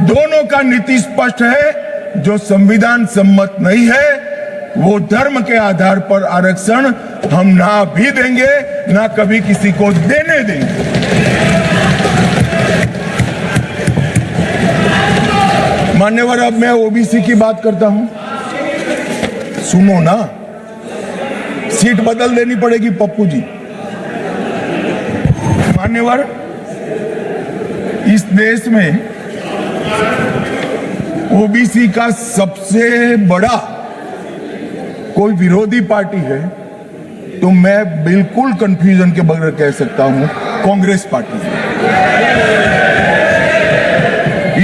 दोनों का नीति स्पष्ट है। जो संविधान सम्मत नहीं है वो धर्म के आधार पर आरक्षण हम ना भी देंगे, ना कभी किसी को देने देंगे। मान्यवर, अब मैं ओबीसी की बात करता हूं, सुनो ना। सीट बदल देनी पड़ेगी पप्पू जी। मान्यवर, इस देश में ओबीसी का सबसे बड़ा कोई विरोधी पार्टी है तो मैं बिल्कुल कंफ्यूजन के बगैर कह सकता हूं, कांग्रेस पार्टी है।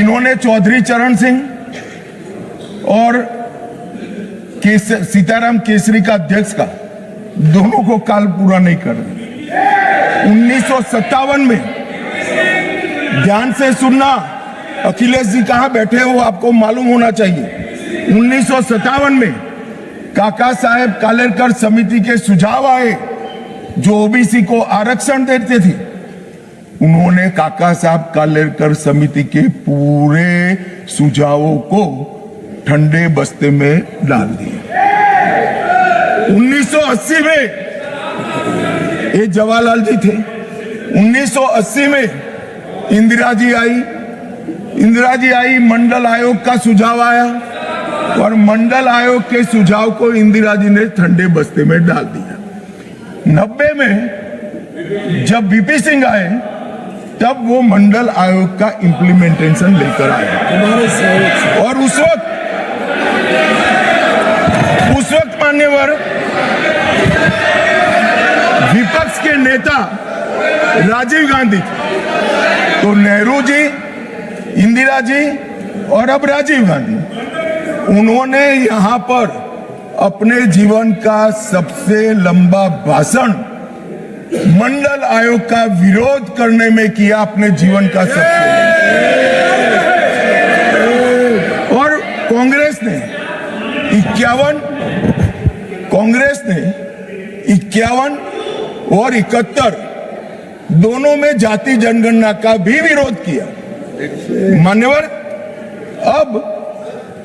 इन्होंने चौधरी चरण सिंह और सीताराम केसरी का अध्यक्ष का, दोनों को काल पूरा नहीं कर रहे। 1957 में, ध्यान से सुनना, अखिलेश जी कहां बैठे हो आपको मालूम होना चाहिए। 1957 में काका साहेब कालेलकर समिति के सुझाव आए जो ओबीसी को आरक्षण देते थे। उन्होंने काका साहब कालेलकर समिति के पूरे सुझावों को ठंडे बस्ते में डाल दिया। 1980 में, ये जवाहरलाल जी थे, 1980 में इंदिरा जी आई, मंडल आयोग का सुझाव आया और मंडल आयोग के सुझाव को इंदिरा जी ने ठंडे बस्ते में डाल दिया। 90 में जब वीपी सिंह आए तब वो मंडल आयोग का इंप्लीमेंटेशन लेकर आए और उस वक्त मान्यवर विपक्ष के नेता राजीव गांधी थे। तो नेहरू जी, इंदिरा जी और अब राजीव गांधी, उन्होंने यहां पर अपने जीवन का सबसे लंबा भाषण मंडल आयोग का विरोध करने में किया, अपने जीवन का सबसे। और कांग्रेस ने 51 और 71 दोनों में जाति जनगणना का भी विरोध किया। मान्यवर, अब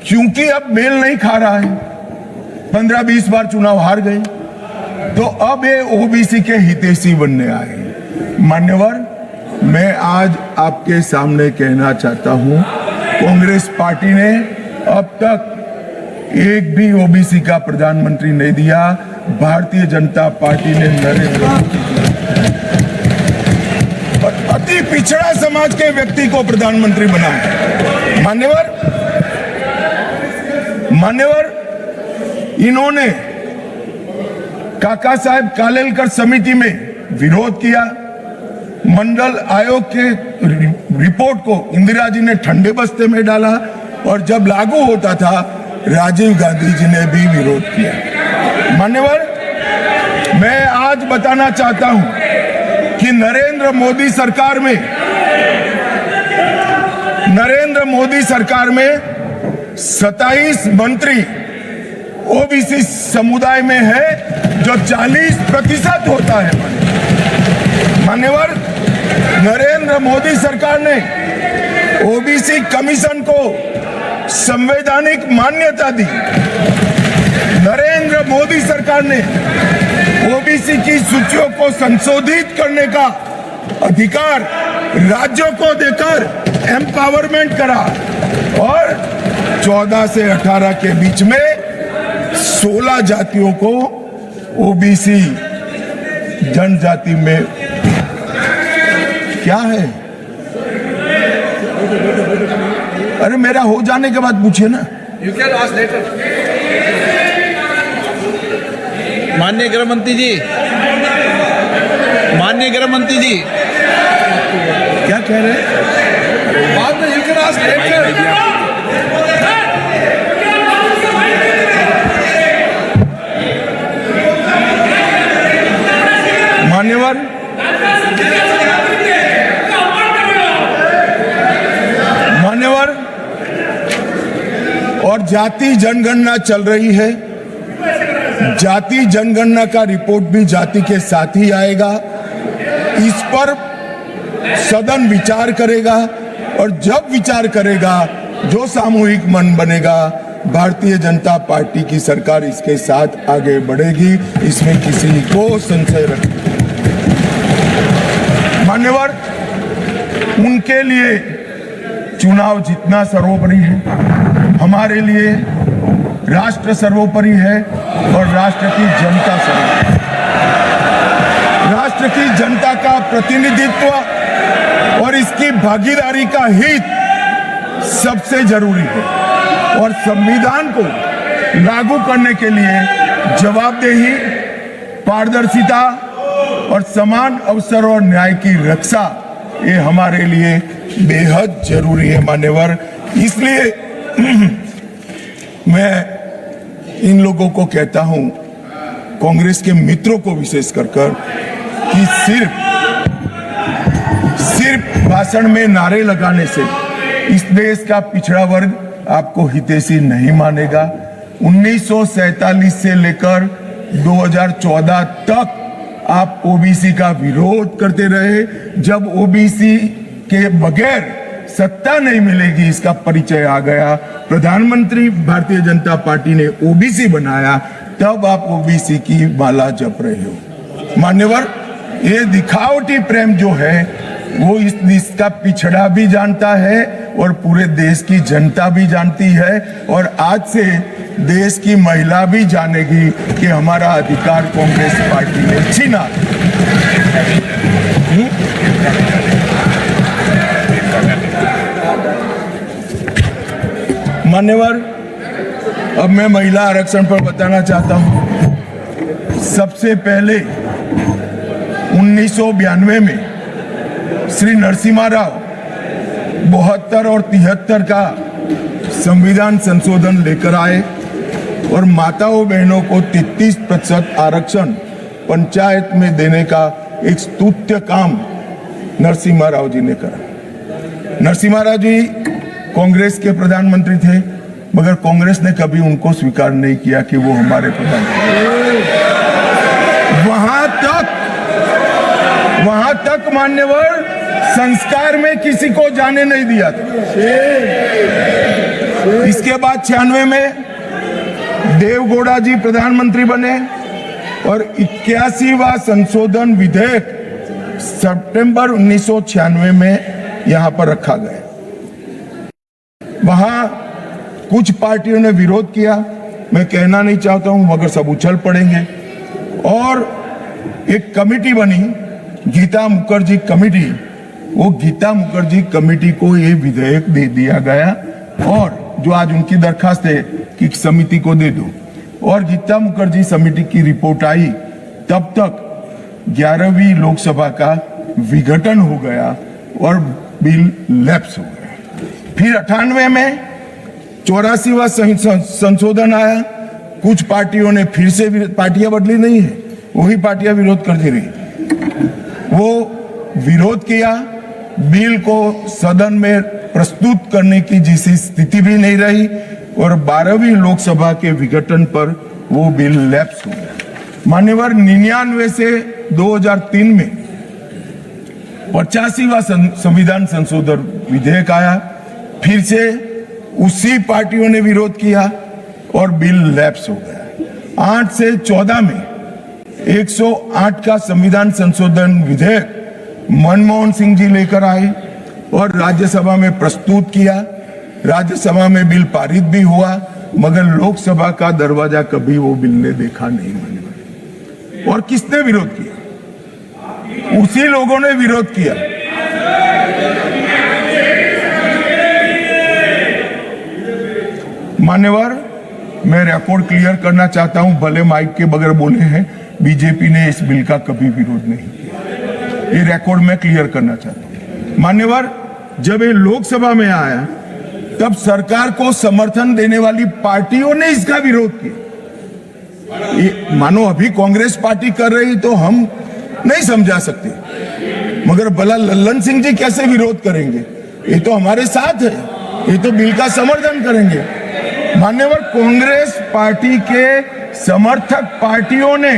क्योंकि अब मेल नहीं खा रहा है, 15-20 बार चुनाव हार गए, तो अब ये ओबीसी के हितैषी बनने आए। मान्यवर, मैं आज आपके सामने कहना चाहता हूं, कांग्रेस पार्टी ने अब तक एक भी ओबीसी का प्रधानमंत्री नहीं दिया। भारतीय जनता पार्टी ने नरेंद्र मोदी और अति पिछड़ा समाज के व्यक्ति को प्रधानमंत्री बनाया। मान्यवर, इन्होंने काका साहेब कालेलकर समिति में विरोध किया। मंडल आयोग के रिपोर्ट को इंदिरा जी ने ठंडे बस्ते में डाला, और जब लागू होता था राजीव गांधी जी ने भी विरोध किया। मान्यवर, मैं आज बताना चाहता हूं कि नरेंद्र मोदी सरकार में 27 मंत्री ओबीसी समुदाय में है, जो 40% होता है। मान्यवर, नरेंद्र मोदी सरकार ने ओबीसी कमीशन को संवैधानिक मान्यता दी। नरेंद्र मोदी सरकार ने ओबीसी की सूचियों को संशोधित करने का अधिकार राज्यों को देकर एम्पावरमेंट करा, और 14 से 18 के बीच में 16 जातियों को ओबीसी जनजाति में क्या है। अरे मेरा हो जाने के बाद पूछिए ना। You can ask later. माननीय गृह मंत्री जी, क्या कह रहे हैं? बाद में you can ask later. मान्यवर, और जाति जनगणना चल रही है। जाति जनगणना का रिपोर्ट भी जाति के साथ ही आएगा। इस पर सदन विचार करेगा, और जब विचार करेगा, जो सामूहिक मन बनेगा, भारतीय जनता पार्टी की सरकार इसके साथ आगे बढ़ेगी। इसमें किसी को संशय रखना। मान्यवर, उनके लिए चुनाव जीतना सर्वोपरि है, हमारे लिए राष्ट्र सर्वोपरि है, और राष्ट्र की जनता सर्वोपरि। राष्ट्र की जनता का प्रतिनिधित्व और इसकी भागीदारी का हित सबसे जरूरी है, और संविधान को लागू करने के लिए जवाबदेही, पारदर्शिता और समान अवसर और न्याय की रक्षा, ये हमारे लिए बेहद जरूरी है। मान्यवर, इसलिए मैं इन लोगों को कहता हूं, कांग्रेस के मित्रों को विशेष कर कि सिर्फ भाषण में नारे लगाने से इस देश का पिछड़ा वर्ग आपको हितैषी नहीं मानेगा। 1947 से लेकर 2014 तक आप ओबीसी का विरोध करते रहे। जब ओबीसी के बगैर सत्ता नहीं मिलेगी, इसका परिचय आ गया। प्रधानमंत्री भारतीय जनता पार्टी ने ओबीसी बनाया, तब आप ओबीसी की माला जप रहे हो। मान्यवर, ये दिखावटी प्रेम जो है वो इस देश का पिछड़ा भी जानता है और पूरे देश की जनता भी जानती है, और आज से देश की महिला भी जानेगी कि हमारा अधिकार कांग्रेस पार्टी ने छीना। मान्यवर, अब मैं महिला आरक्षण पर बताना चाहता हूं। सबसे पहले 1992 में श्री नरसिम्हा राव 72 और 73 का संविधान संशोधन लेकर आए और माताओं बहनों को 33% आरक्षण पंचायत में देने का एक स्तुत्य काम नरसिम्हा राव जी ने करा। नरसिम्हा राव जी कांग्रेस के प्रधानमंत्री थे, मगर कांग्रेस ने कभी उनको स्वीकार नहीं किया कि वो हमारे प्रधानमंत्री। वहां तक मान्यवर संस्कार में किसी को जाने नहीं दिया था। इसके बाद 96 में देवगौड़ा जी प्रधानमंत्री बने और 81वां संशोधन विधेयक सितंबर 1996 में यहां पर रखा गया। वहां कुछ पार्टियों ने विरोध किया, मैं कहना नहीं चाहता हूं, मगर सब उछल पड़ेंगे और एक कमेटी बनी, गीता मुखर्जी कमेटी। वो गीता मुखर्जी कमेटी को ये विधेयक दे दिया गया और जो आज उनकी दरखास्त है कि समिति को दे दो, और गीता मुखर्जी समिति की रिपोर्ट आई, तब तक 11वीं लोकसभा का विघटन हो गया और बिल लैप्स हो गया। फिर 98 में 84वां संशोधन आया। कुछ पार्टियों ने फिर से, पार्टियां बदली नहीं है, वही पार्टियां विरोध करती रही। वो विरोध किया, बिल को सदन में प्रस्तुत करने की जैसी स्थिति भी नहीं रही और 12वीं लोकसभा के विघटन पर वो बिल लैप्स हो गया। मान्यवर 99 से 2003 में 85वां संविधान संशोधन विधेयक आया, फिर से उसी पार्टियों ने विरोध किया और बिल लैप्स हो गया। 8 से 14 में 108 का संविधान संशोधन विधेयक मनमोहन सिंह जी लेकर आए और राज्यसभा में प्रस्तुत किया। राज्यसभा में बिल पारित भी हुआ, मगर लोकसभा का दरवाजा कभी वो बिल ने देखा नहीं। और किसने विरोध किया? उसी लोगों ने विरोध किया। मान्यवर, मैं रिकॉर्ड क्लियर करना चाहता हूं, भले माइक के बगैर बोले हैं, बीजेपी ने इस बिल का कभी विरोध नहीं किया। ये रिकॉर्ड में क्लियर करना चाहता हूं। मान्यवर, जब ये लोकसभा में आया तब सरकार को समर्थन देने वाली पार्टियों ने इसका विरोध किया। मानो अभी कांग्रेस पार्टी कर रही तो हम नहीं समझा सकते, मगर भला लल्लन सिंह जी कैसे विरोध करेंगे? ये तो हमारे साथ है, ये तो बिल का समर्थन करेंगे। मान्यवर, कांग्रेस पार्टी के समर्थक पार्टियों ने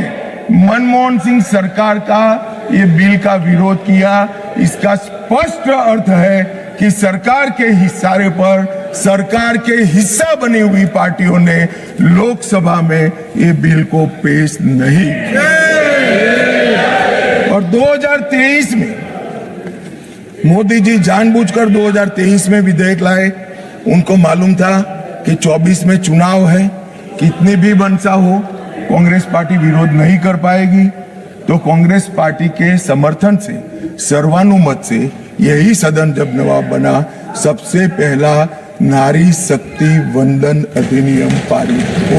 मनमोहन सिंह सरकार का ये बिल का विरोध किया। इसका स्पष्ट अर्थ है कि सरकार के इशारे पर सरकार के हिस्सा बनी हुई पार्टियों ने लोकसभा में ये बिल को पेश नहीं किया। और 2023 में मोदी जी जानबूझकर 2023 में विधेयक लाए। उनको मालूम था कि 24 में चुनाव है, कितनी भी मनसा हो कांग्रेस पार्टी विरोध नहीं कर पाएगी, तो कांग्रेस पार्टी के समर्थन से सर्वानुमत से यही सदन जब नवाब बना, सबसे पहला नारी शक्ति वंदन अधिनियम पारित हो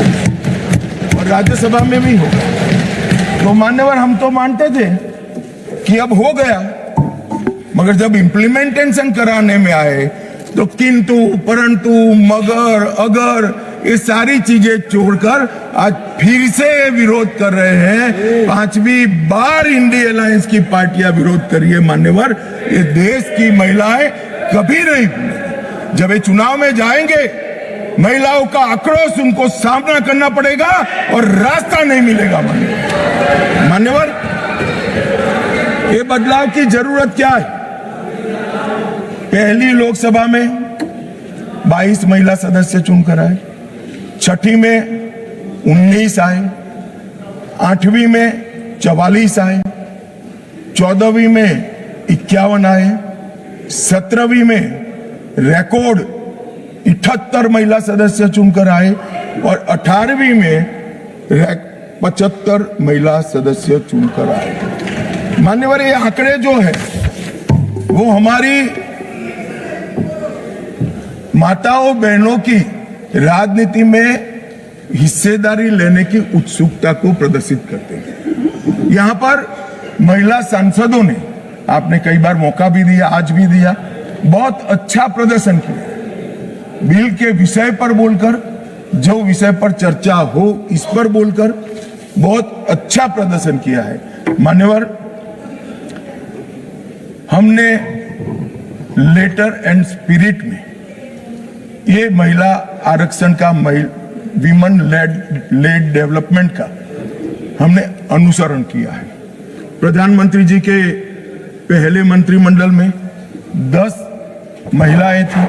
और राज्यसभा में भी हो। तो मान्यवर, हम तो मानते थे कि अब हो गया, मगर जब इम्प्लीमेंटेशन कराने में आए तो किंतु परंतु मगर अगर ये सारी चीजें छोड़कर आज फिर से विरोध कर रहे हैं। 5वीं बार इंडिया अलायंस की पार्टियां विरोध करिए। मान्यवर, ये देश की महिलाएं कभी नहीं भूलेंगी। जब ये चुनाव में जाएंगे, महिलाओं का आक्रोश उनको सामना करना पड़ेगा और रास्ता नहीं मिलेगा। मान्यवर, ये बदलाव की जरूरत क्या है? पहली लोकसभा में 22 महिला सदस्य चुनकर आए, छठी में 19 आए, 8वीं में 44 आए, 14वीं में 51 आए, 17वीं में रिकॉर्ड 78 महिला सदस्य चुनकर आए और 18वीं में 75 महिला सदस्य चुनकर आए। मान्यवर, ये आंकड़े जो है वो हमारी माताओं बहनों की राजनीति में हिस्सेदारी लेने की उत्सुकता को प्रदर्शित करते हैं। यहां पर महिला सांसदों ने, आपने कई बार मौका भी दिया, आज भी दिया, बहुत अच्छा प्रदर्शन किया। बिल के विषय पर बोलकर, जो विषय पर चर्चा हो इस पर बोलकर बहुत अच्छा प्रदर्शन किया है। मान्यवर, हमने लेटर एंड स्पिरिट में ये महिला आरक्षण का, विमेन लेड डेवलपमेंट का हमने अनुसरण किया है। प्रधानमंत्री जी के पहले मंत्रिमंडल में 10 महिलाएं थी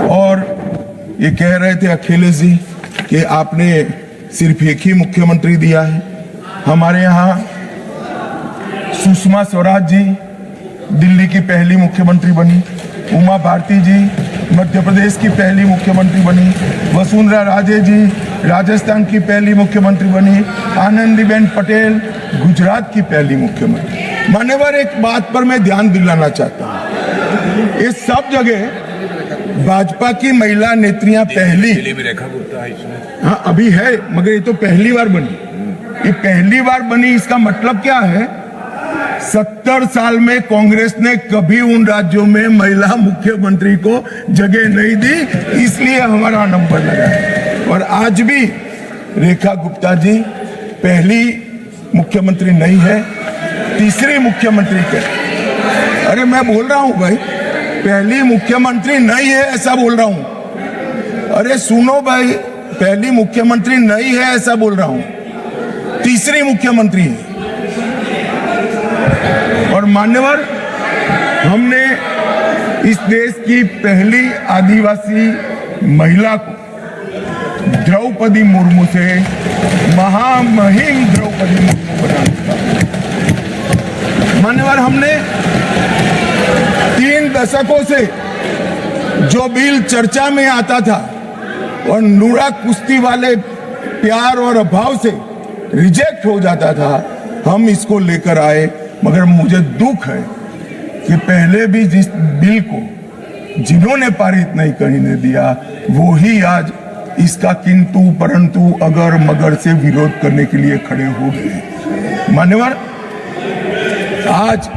और ये कह रहे थे अखिलेश जी कि आपने सिर्फ एक ही मुख्यमंत्री दिया है। हमारे यहाँ सुषमा स्वराज जी दिल्ली की पहली मुख्यमंत्री बनी, उमा भारती जी मध्य प्रदेश की पहली मुख्यमंत्री बनी, वसुंधरा राजे जी राजस्थान की पहली मुख्यमंत्री बनी, आनंदीबेन पटेल गुजरात की पहली मुख्यमंत्री। मान्यवर, एक बात पर मैं ध्यान दिलाना चाहता हूँ, ये सब जगह भाजपा की महिला नेत्रियां पहली, हाँ अभी है, मगर ये तो पहली बार बनी। ये पहली बार बनी, इसका मतलब क्या है? 70 साल में कांग्रेस ने कभी उन राज्यों में महिला मुख्यमंत्री को जगह नहीं दी, इसलिए हमारा नंबर लगा है। और आज भी रेखा गुप्ता जी पहली मुख्यमंत्री नहीं है, तीसरी मुख्यमंत्री के। अरे मैं बोल रहा हूं भाई, पहली मुख्यमंत्री नहीं है ऐसा बोल रहा हूं। अरे सुनो भाई, पहली मुख्यमंत्री नहीं है ऐसा बोल रहा हूं, तीसरी मुख्यमंत्री है। और मान्यवर, हमने इस देश की पहली आदिवासी महिला को द्रौपदी मुर्मू से महामहिम द्रौपदी मुर्मू बनाया। मान्यवर, हमने 3 दशकों से जो बिल चर्चा में आता था और नूरा कुश्ती वाले प्यार और अभाव से रिजेक्ट हो जाता था, हम इसको लेकर आए। मगर मुझे दुख है कि पहले भी जिस बिल को जिन्होंने पारित नहीं करने दिया, वो ही आज इसका किंतु परंतु अगर मगर से विरोध करने के लिए खड़े हो गए। मान्यवर, आज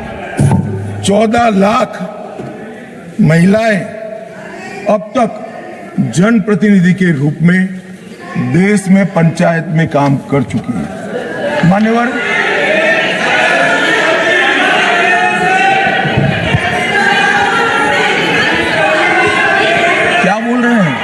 14 लाख महिलाएं अब तक जनप्रतिनिधि के रूप में देश में पंचायत में काम कर चुकी है। मान्यवर, क्या बोल रहे हैं?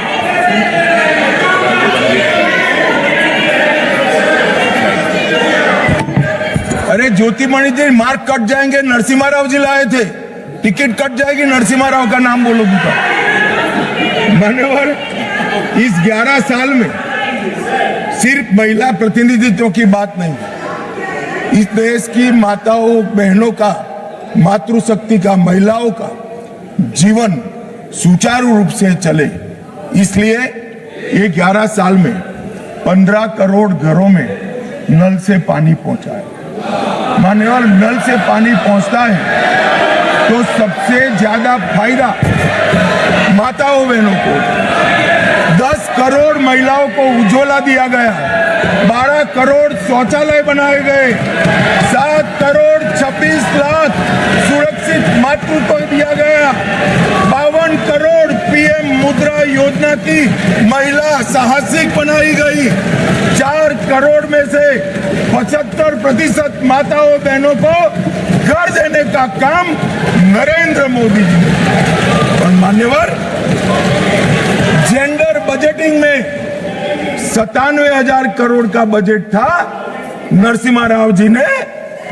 अरे ज्योतिमणि जी, मार्क कट जाएंगे, नरसिम्हा राव जी लाए थे, टिकट कट जाएगी, नरसिम्हा राव का नाम बोलोगी तो। मान्यवर, इस 11 साल में सिर्फ महिला प्रतिनिधित्व की बात नहीं, इस देश की माताओं बहनों का, मातृशक्ति का, महिलाओं का जीवन सुचारू रूप से चले, इसलिए ये 11 साल में 15 करोड़ घरों में नल से पानी पहुंचा है। मान्यवर, नल से पानी पहुंचता है तो सबसे ज्यादा फायदा माताओं बहनों को। 10 करोड़ महिलाओं को उज्ज्वला दिया गया, 12 करोड़ शौचालय बनाए गए, 7 करोड़ 26 लाख सुरक्षित मातृत्व दिया गया, 52 करोड़ पीएम मुद्रा योजना की महिला साहसिक बनाई गई, 4 करोड़ में से 75% माताओं बहनों को घर देने का काम नरेंद्र मोदी जी ने। और मान्यवर, जेंडर बजटिंग में 97,000 करोड़ का बजट था, नरसिम्हा राव जी ने,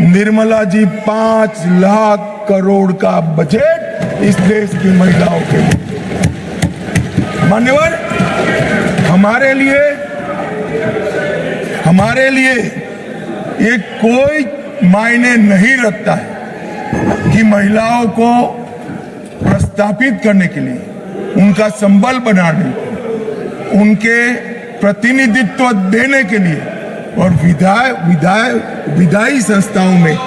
निर्मला जी 5 लाख करोड़ का बजट इस देश की महिलाओं के लिए। मान्यवर, हमारे लिए ये कोई मायने नहीं रखता है कि महिलाओं को प्रस्थापित करने के लिए, उनका संबल बनाने, उनके प्रतिनिधित्व देने के लिए और विधायी संस्थाओं में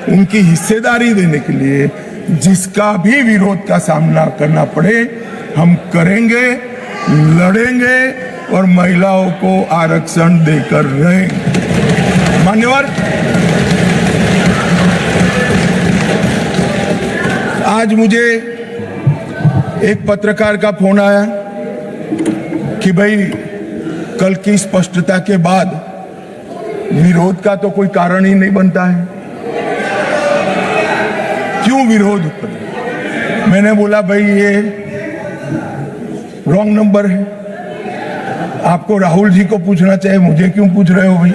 उनकी हिस्सेदारी देने के लिए जिसका भी विरोध का सामना करना पड़े, हम करेंगे, लड़ेंगे और महिलाओं को आरक्षण देकर रहेंगे। मान्यवर, आज मुझे एक पत्रकार का फोन आया कि भाई कल की स्पष्टता के बाद विरोध का तो कोई कारण ही नहीं बनता है, क्यों विरोध करें? मैंने बोला भाई ये रॉन्ग नंबर है, आपको राहुल जी को पूछना चाहिए, मुझे क्यों पूछ रहे हो भाई?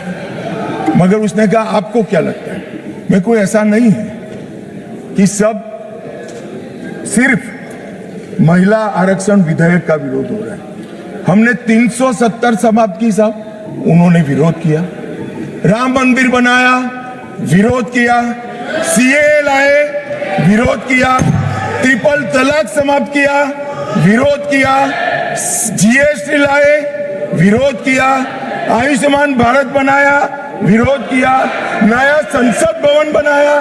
मगर उसने कहा आपको क्या लगता है? मैं कोई ऐसा नहीं है कि सब सिर्फ महिला आरक्षण विधेयक का विरोध हो रहा है। हमने 370 समाप्त की साहब, उन्होंने विरोध किया। राम मंदिर बनाया, विरोध किया। सीए लाए, विरोध किया। ट्रिपल तलाक समाप्त किया, विरोध किया। जीएसटी लाए, विरोध किया। आयुष्मान भारत बनाया, विरोध किया। नया संसद भवन बनाया,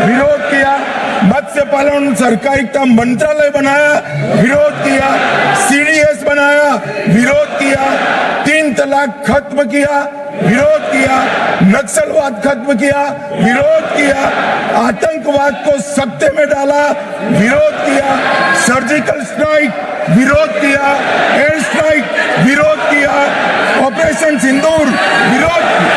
विरोध किया। मत्स्य पालन सहकारिता मंत्रालय बनाया, विरोध किया। सीडीएस बनाया, विरोध किया। 3 तलाक खत्म किया, विरोध किया। नक्सलवाद खत्म किया, विरोध किया। आतंकवाद को सत्ते में डाला, विरोध किया। सर्जिकल स्ट्राइक, विरोध किया। एयर स्ट्राइक, विरोध किया। ऑपरेशन सिंदूर, विरोध किया।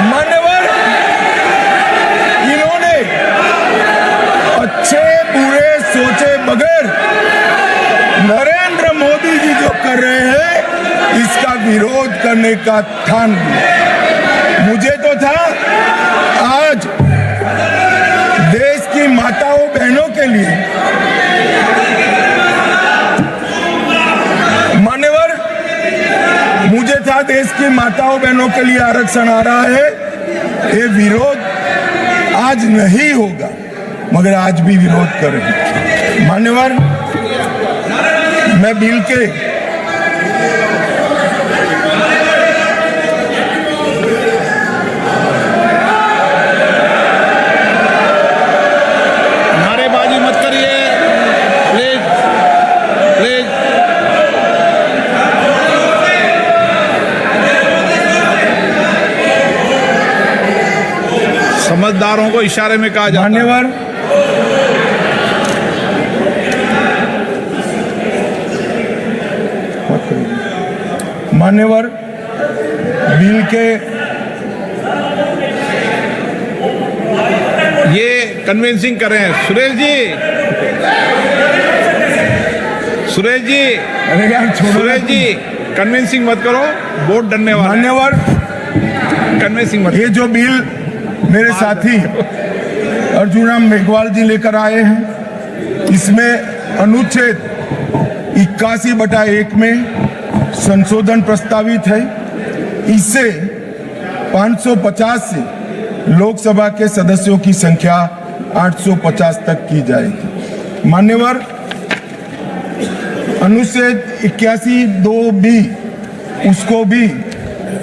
मान्यवर, इन्होंने अच्छे बुरे सोचे बगैर नरेंद्र मोदी जी जो कर रहे हैं इसका विरोध करने का ठान लिया। मुझे तो था आज देश की माताओं बहनों के लिए, मान्यवर, मुझे था देश की माताओं बहनों के लिए आरक्षण आ रहा है, ये विरोध आज नहीं होगा, मगर आज भी विरोध कर रहे हैं। मान्यवर, मैं बिल के नारेबाजी मत करिए प्लीज, प्लीज। समझदारों को इशारे में कहा जाता है। मान्यवर, मान्यवर, बिल के ये कन्विंसिंग कर रहे हैं। सुरेश जी, सुरेश जी, अरे यार छोड़ो। सुरेश जी, कन्विंसिंग मत करो, वोट डरने वाला है। मान्यवर, कन्विंसिंग मत। ये जो बिल मेरे साथी अर्जुन मेघवाल जी लेकर आए हैं, इसमें अनुच्छेद 81/1 में संशोधन प्रस्तावित है। इससे 550 से लोकसभा के सदस्यों की संख्या 850 तक की जाएगी। मान्यवर, अनुच्छेद 81(2)(b) उसको भी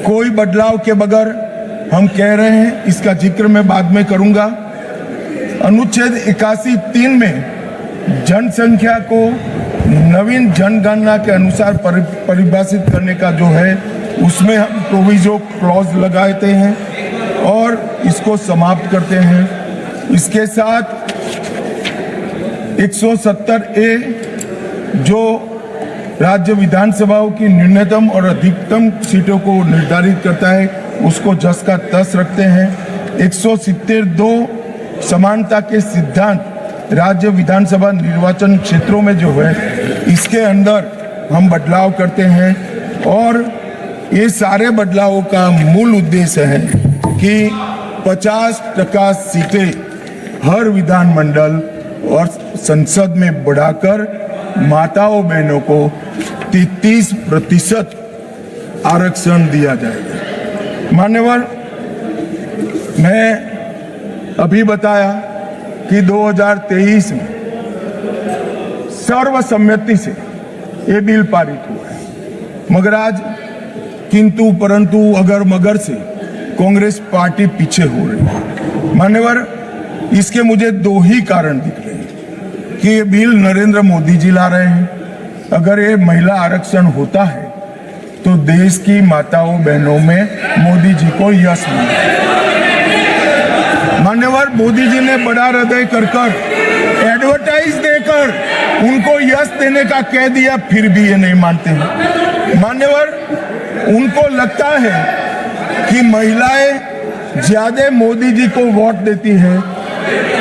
कोई बदलाव के बगैर हम कह रहे हैं, इसका जिक्र मैं बाद में करूंगा। अनुच्छेद 81(3) में जनसंख्या को नवीन जनगणना के अनुसार परिभाषित करने का जो है, उसमें हम प्रोविजो क्लॉज लगाते हैं और इसको समाप्त करते हैं। इसके साथ 170A जो राज्य विधानसभाओं की न्यूनतम और अधिकतम सीटों को निर्धारित करता है, उसको 10 का 10 रखते हैं। 170(2) समानता के सिद्धांत राज्य विधानसभा निर्वाचन क्षेत्रों में जो है, इसके अंदर हम बदलाव करते हैं। और ये सारे बदलावों का मूल उद्देश्य है कि 50% सीटें हर विधानमंडल और संसद में बढ़ाकर माताओं बहनों को 33% आरक्षण दिया जाएगा। मान्यवर, मैं अभी बताया कि 2023 में सर्वसम्मति से ये बिल पारित हुआ है, मगर आज किंतु परंतु अगर मगर से कांग्रेस पार्टी पीछे हो रही है। मान्यवर, इसके मुझे 2 ही कारण दिख रहे हैं कि ये बिल नरेंद्र मोदी जी ला रहे हैं। अगर ये महिला आरक्षण होता है तो देश की माताओं बहनों में मोदी जी को यश मिलेगा। मान्यवर, मोदी जी ने बड़ा हृदय कर एडवर्टाइज देकर उनको यश देने का कह दिया, फिर भी ये नहीं मानते हैं। मान्यवर, उनको लगता है कि महिलाएं ज्यादा मोदी जी को वोट देती हैं,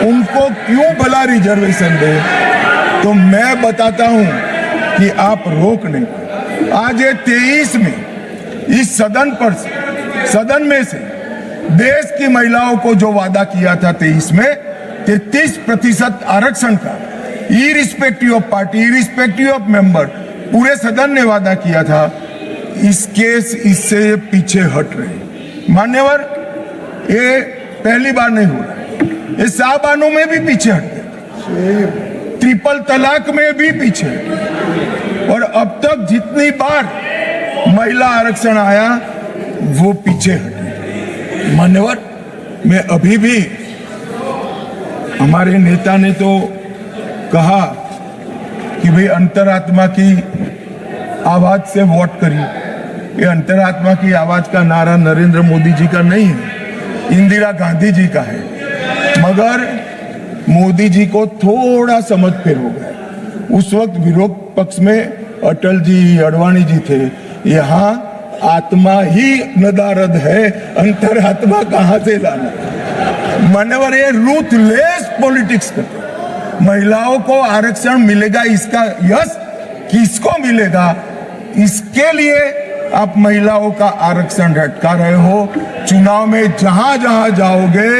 उनको क्यों भला रिजर्वेशन दे। तो मैं बताता हूं कि आप रोक नहीं। आज ये 23 में इस सदन में से देश की महिलाओं को जो वादा किया था 23 में 33% आरक्षण का, irrespective of party, irrespective of member, पूरे सदन ने वादा किया था, इससे पीछे हट रहे। मान्यवर, ये पहली बार नहीं हो रहा, ये साहबानों में भी पीछे हट गए, ट्रिपल तलाक में भी पीछे, और अब तक जितनी बार महिला आरक्षण आया वो पीछे हटे। मान्यवर, मैं अभी भी, हमारे नेता ने तो कहा कि भाई अंतरात्मा की आवाज से वोट करिए। ये अंतरात्मा की आवाज का नारा नरेंद्र मोदी जी का नहीं है, इंदिरा गांधी जी का है। मगर मोदी जी को थोड़ा समझ फेर हो गया। उस वक्त विरोध पक्ष में अटल जी, अडवाणी जी थे। यहाँ आत्मा ही नदारद है, अंतरात्मा कहां से लाना। मान्यवर, ये रूथलेस पॉलिटिक्स करते। महिलाओं को आरक्षण मिलेगा, इसका यश किसको मिलेगा, इसके लिए आप महिलाओं का आरक्षण लटका रहे हो। चुनाव में जहां जहां जाओगे,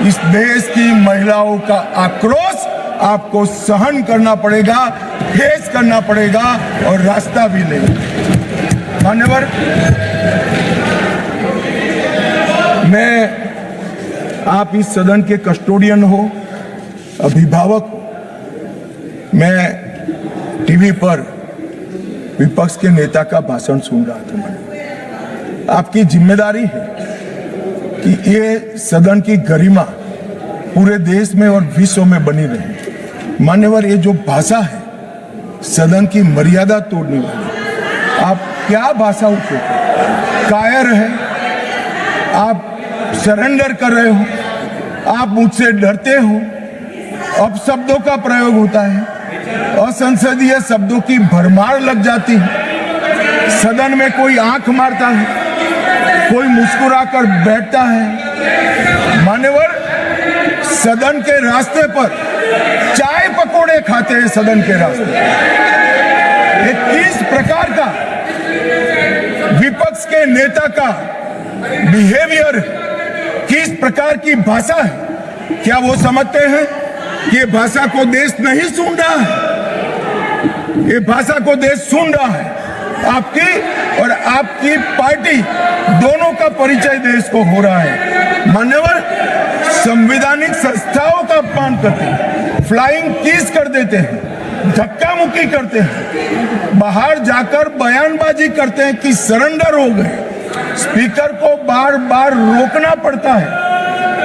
इस देश की महिलाओं का आक्रोश आपको सहन करना पड़ेगा, फेस करना पड़ेगा, और रास्ता भी लेगा। मान्यवर, मैं, आप इस सदन के कस्टोडियन हो, अभिभावक हो। मैं टीवी पर विपक्ष के नेता का भाषण सुन रहा था। आपकी जिम्मेदारी है कि ये सदन की गरिमा पूरे देश में और विश्व में बनी रहे। मान्यवर, ये जो भाषा है सदन की मर्यादा तोड़ने वाली, आप क्या भाषा उपयोग, कायर है, आप सरेंडर कर रहे हो, आप मुझसे डरते हो, अपशब्दों का प्रयोग होता है, असंसदीय शब्दों की भरमार लग जाती है। सदन में कोई आंख मारता है, कोई मुस्कुराकर बैठता है। मान्यवर, सदन के रास्ते पर चाय पकोड़े खाते हैं। सदन के रास्ते ये किस प्रकार का विपक्ष के नेता का बिहेवियर, किस प्रकार की भाषा है। क्या वो समझते हैं कि ये भाषा को देश नहीं सुन रहा है? ये भाषा को देश सुन रहा है। आपकी और आपकी पार्टी दोनों का परिचय देश को हो रहा है। मान्यवर, संवैधानिक संस्थाओं का अपमान करते हैं, फ्लाइंग किस कर देते हैं, धक्का मुक्की करते हैं, बाहर जाकर बयानबाजी करते हैं कि सरेंडर हो गए। स्पीकर को बार बार रोकना पड़ता है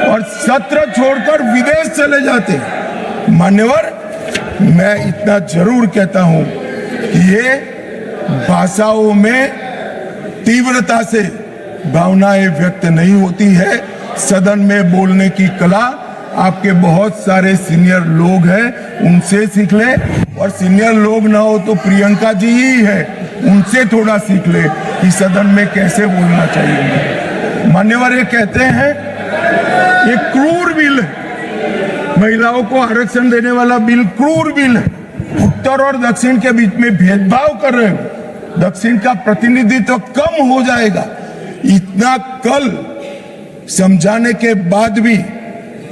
और सत्र छोड़कर विदेश चले जाते हैं। मान्यवर, मैं इतना जरूर कहता हूं कि ये भाषाओं में तीव्रता से भावनाएं व्यक्त नहीं होती है। सदन में बोलने की कला आपके बहुत सारे सीनियर लोग हैं, उनसे सीख ले, और सीनियर लोग ना हो तो प्रियंका जी ही है, उनसे थोड़ा सीख ले कि सदन में कैसे बोलना चाहिए। मान्यवर, ये कहते हैं ये क्रूर बिल है, महिलाओं को आरक्षण देने वाला बिल क्रूर बिल है। उत्तर और दक्षिण के बीच में भेदभाव कर रहे हो, दक्षिण का प्रतिनिधित्व कम हो जाएगा। इतना कल समझाने के बाद भी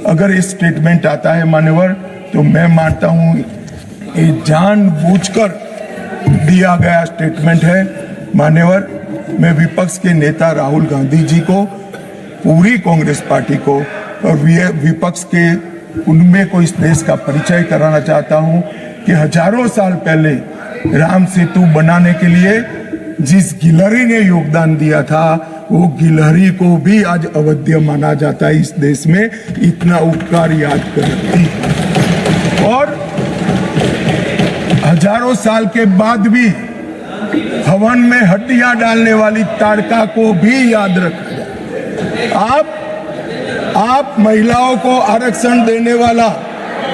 अगर ये स्टेटमेंट आता है मान्यवर, तो मैं मानता हूं ये जानबूझकर दिया गया स्टेटमेंट है। मान्यवर, मैं विपक्ष के नेता राहुल गांधी जी को, पूरी कांग्रेस पार्टी को और विपक्ष के उनमें को इस देश का परिचय कराना चाहता हूं कि हजारों साल पहले राम सेतु बनाने के लिए जिस गिलहरी ने योगदान दिया था, वो गिलहरी को भी आज अवध्य माना जाता है इस देश में। इतना उपकार याद करती है। और हजारों साल के बाद भी हवन में हड्डियां डालने वाली ताड़का को भी याद रखा जाए। आप महिलाओं को आरक्षण देने वाला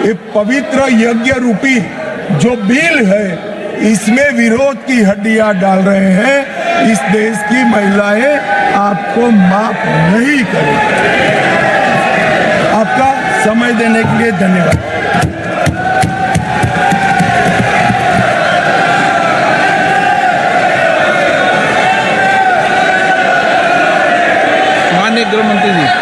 ये पवित्र यज्ञ रूपी जो बिल है इसमें विरोध की हड्डियां डाल रहे हैं। इस देश की महिलाएं आपको माफ नहीं करेंगी। आपका समय देने के लिए धन्यवाद। माननीय गृह मंत्री जी।